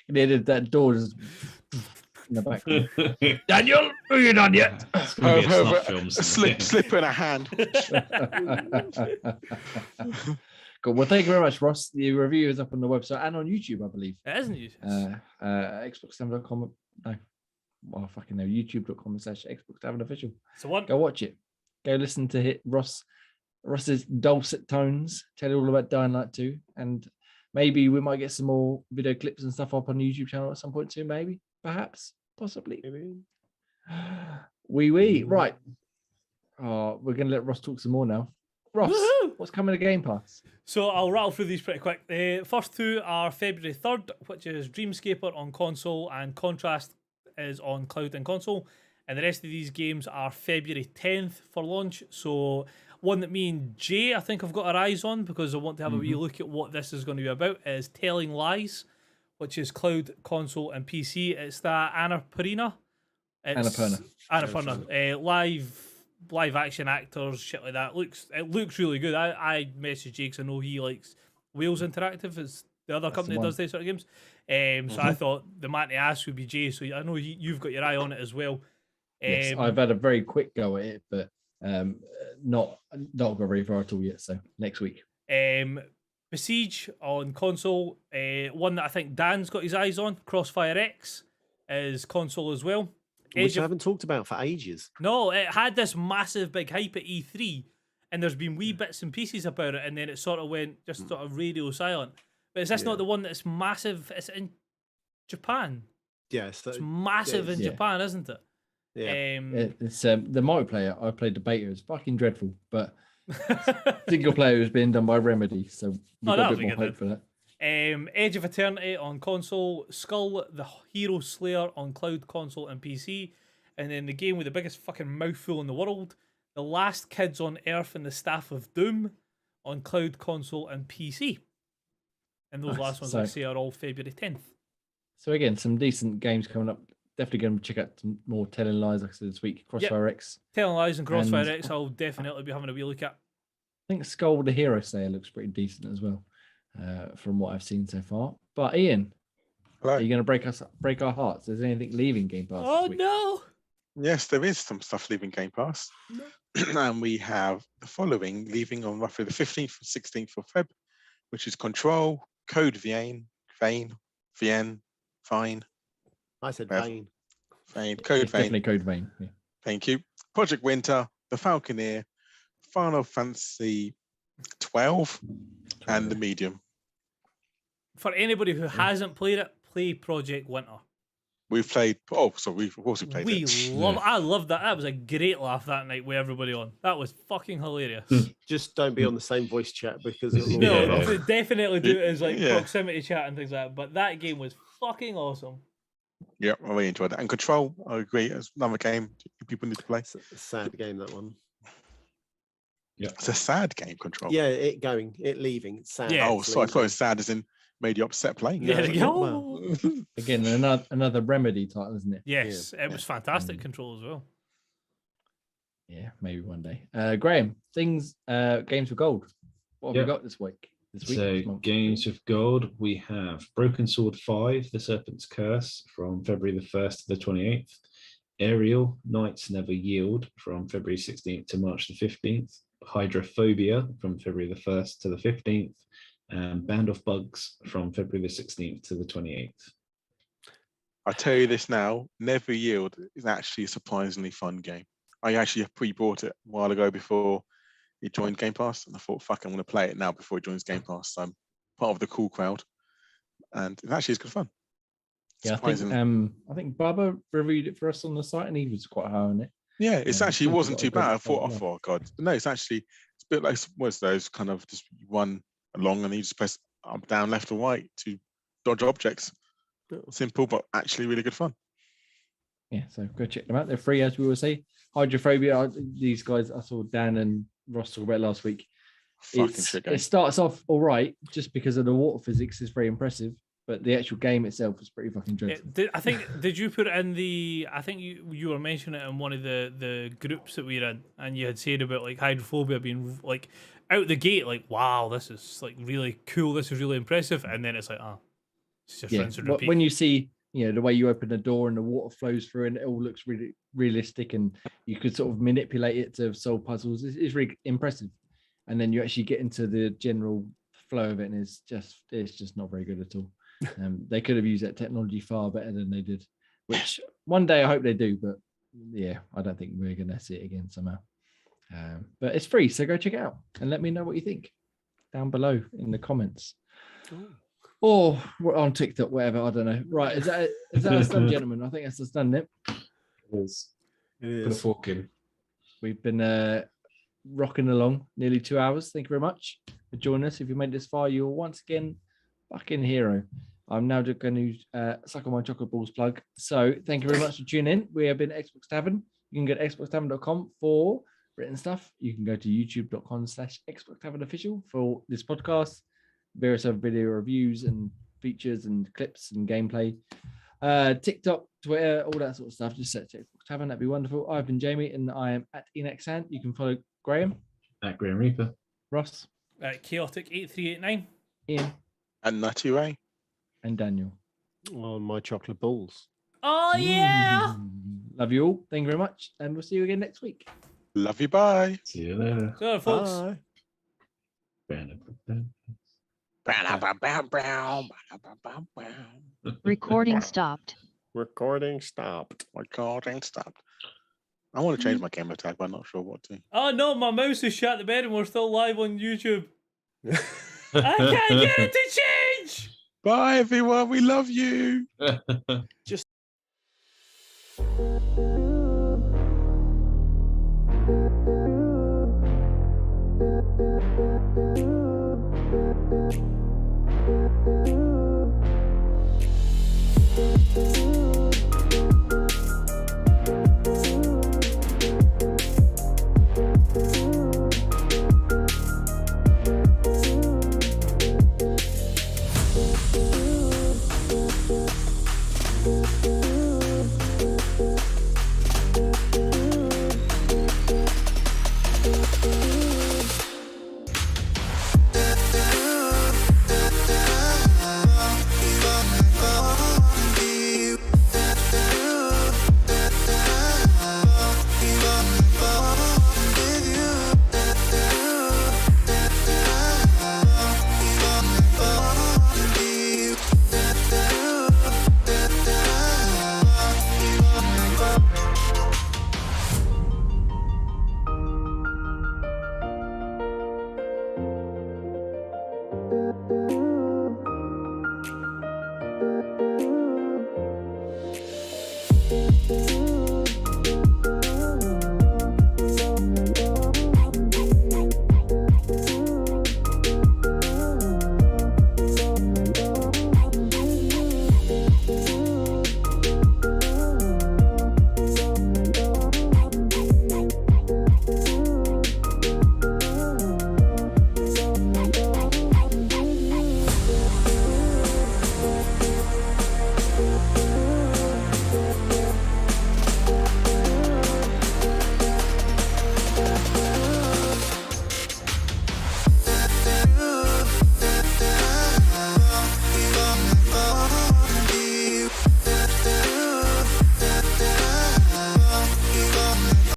That door is in the back. Daniel, are you done yet? It's gonna be a snuff film, slip in a hand. Cool. Well, thank you very much, Ross. The review is up on the website and on YouTube, I believe. It isn't you. Xbox7.com. No. Well, fucking no. YouTube.com/Xbox7official. So what? Go watch it. Go listen to Ross's dulcet tones. Tell you all about Dying Light 2. And maybe we might get some more video clips and stuff up on the YouTube channel at some point too. Maybe. Perhaps. Possibly. Maybe. Right. Oh, we're going to let Ross talk some more now. Ross, Woo-hoo! what's coming to Game Pass? So I'll rattle through these pretty quick. The first 2 are February 3rd, which is Dreamscaper on console and Contrast is on cloud and console. And the rest of these games are February 10th for launch. So one that me and Jay, I think, have got our eyes on because I want to have a wee look at what this is going to be about is Telling Lies, which is cloud, console, and PC. It's that Annapurna. Annapurna. Live action actors, shit like that. It looks really good. I messaged Jake because I know he likes Wales Interactive. It's the other company that does these sort of games. So I thought the man to ask would be Jay. So I know you've got your eye on it as well. Yes, I've had a very quick go at it, but not got very far at all yet. So next week. Besiege on console. One that I think Dan's got his eyes on. Crossfire X is console as well. Which I haven't talked about for ages. No, it had this massive big hype at E3, and there's been wee bits and pieces about it, and then it sort of went just sort of radio silent. But is this not the one that's massive? It's in Japan. Yes, It's massive in Yeah. Japan, isn't it? yeah. It's the multiplayer. I played the beta. It's fucking dreadful, but single player is being done by Remedy, so we've got a bit more hope for that. Edge of Eternity on console, Skull the Hero Slayer on cloud, console, and PC, and then the game with the biggest fucking mouthful in the world, The Last Kids on Earth and the Staff of Doom on cloud, console, and PC. And those Nice. last ones, like I say, are all February 10th. So again, some decent games coming up. Definitely going to check out some more Telling Lies, like I said this week. Crossfire X. Telling Lies and Crossfire And- X, I'll definitely be having a wee look at. I think Skull the Hero Slayer looks pretty decent as well, from what I've seen so far. But Ian, Hello. are you going to break our hearts? Is there anything leaving Game Pass Oh this week? no! Yes, there is some stuff leaving Game Pass. And we have the following leaving on roughly the 15th and 16th of Feb, which is Control, Code Vein, Fine, I said Yeah. Bane. Code It's Vein. definitely Code Vein. Yeah. Thank you. Project Winter, The Falconeer, Final Fantasy 12, and The Medium. For anybody who hasn't played it, play Project Winter. We've played. Oh, so we've also played We it. love. I loved that. That was a great laugh that night with everybody on. That was fucking hilarious. Just don't be on the same voice chat because it'll all No, go off. definitely do it as like Yeah. proximity chat and things like that. But that game was fucking awesome. Yeah, I really enjoyed that. And Control, I agree. It's another game people need to play. It's a sad game, that one. It's a sad game, Control. Yeah, it leaving. It's sad. Yeah. Oh, it's sorry. I thought it leaving. was sad as in made you upset playing. Yeah, No, yeah. well, Again, another Remedy title, isn't it? Yes, it was fantastic Mm. control as well. Yeah, maybe one day. Graham, games for gold. What have we Yep. got this week? This So month? games with gold, we have Broken Sword 5, The Serpent's Curse from February the 1st to the 28th. Aerial, Knights Never Yield from February 16th to March the 15th. Hydrophobia from February the 1st to the 15th. And Band of Bugs from February the 16th to the 28th. I tell you this now, Never Yield is actually a surprisingly fun game. I actually pre-bought it a while ago before it joined Game Pass, and I thought, fuck, I'm going to play it now before it joins Game Pass. So I'm part of the cool crowd, and it actually is good fun. Yeah, I think Bubba reviewed it for us on the site, and he was quite high on it. Yeah, it's Yeah, actually it's wasn't got a too good bad. I thought, start, oh god, no, it's a bit like what's those kind of just run along and you just press up, down, left, or right to dodge objects. Simple, but actually really good fun. Yeah, so go check them out. They're free, as we always say. Hydrophobia, these guys, I saw Dan and Ross talk about last week. Fucking shit game. It starts off all right, just because of the water physics is very impressive, but the actual game itself is pretty fucking dreadful. Did you put it in the? I think you were mentioning it in one of the groups that we were in, and you had said about like hydrophobia being like out the gate, like wow, this is like really cool, this is really impressive, and then it's like it's just rinse and but repeat. when you see, the way you open the door and the water flows through, and it all looks really realistic, and you could sort of manipulate it to solve puzzles, it's really impressive. And then you actually get into the general flow of it, and it's just not very good at all. They could have used that technology far better than they did, which one day I hope they do, but yeah, I don't think we're gonna see it again somehow. But it's free, so go check it out and let me know what you think down below in the comments. Or on TikTok, whatever, I don't know. Right, is that us done, gentlemen? I think that's us done, Nip. It is. It Put a is. fork in. We've been rocking along nearly 2 hours. Thank you very much for joining us. If you made it this far, you're once again fucking hero. I'm now just going to suck on my chocolate balls plug. So thank you very much for tuning in. We have been Xbox Tavern. You can go to xboxtavern.com for written stuff. You can go to youtube.com/Xbox Tavern Official for this podcast, various other video reviews and features and clips and gameplay. TikTok, Twitter, all that sort of stuff. Just search Xbox Tavern. That'd be wonderful. I've been Jamie, and I am at Enexant. You can follow Graham, At Grim Reaper. Ross, Chaotic8389. Ian, And Nutty Ray. and Daniel. On my chocolate balls. Oh yeah. Love you all. Thank you very much, and we'll see you again next week. Love you, bye. See you later. So folks. Recording stopped. Recording stopped. Recording stopped. I want to change my camera tag, but I'm not sure what to. Oh no, my mouse is shut the bed and we're still live on YouTube. I can't get it to change. Bye, everyone. We love you. Just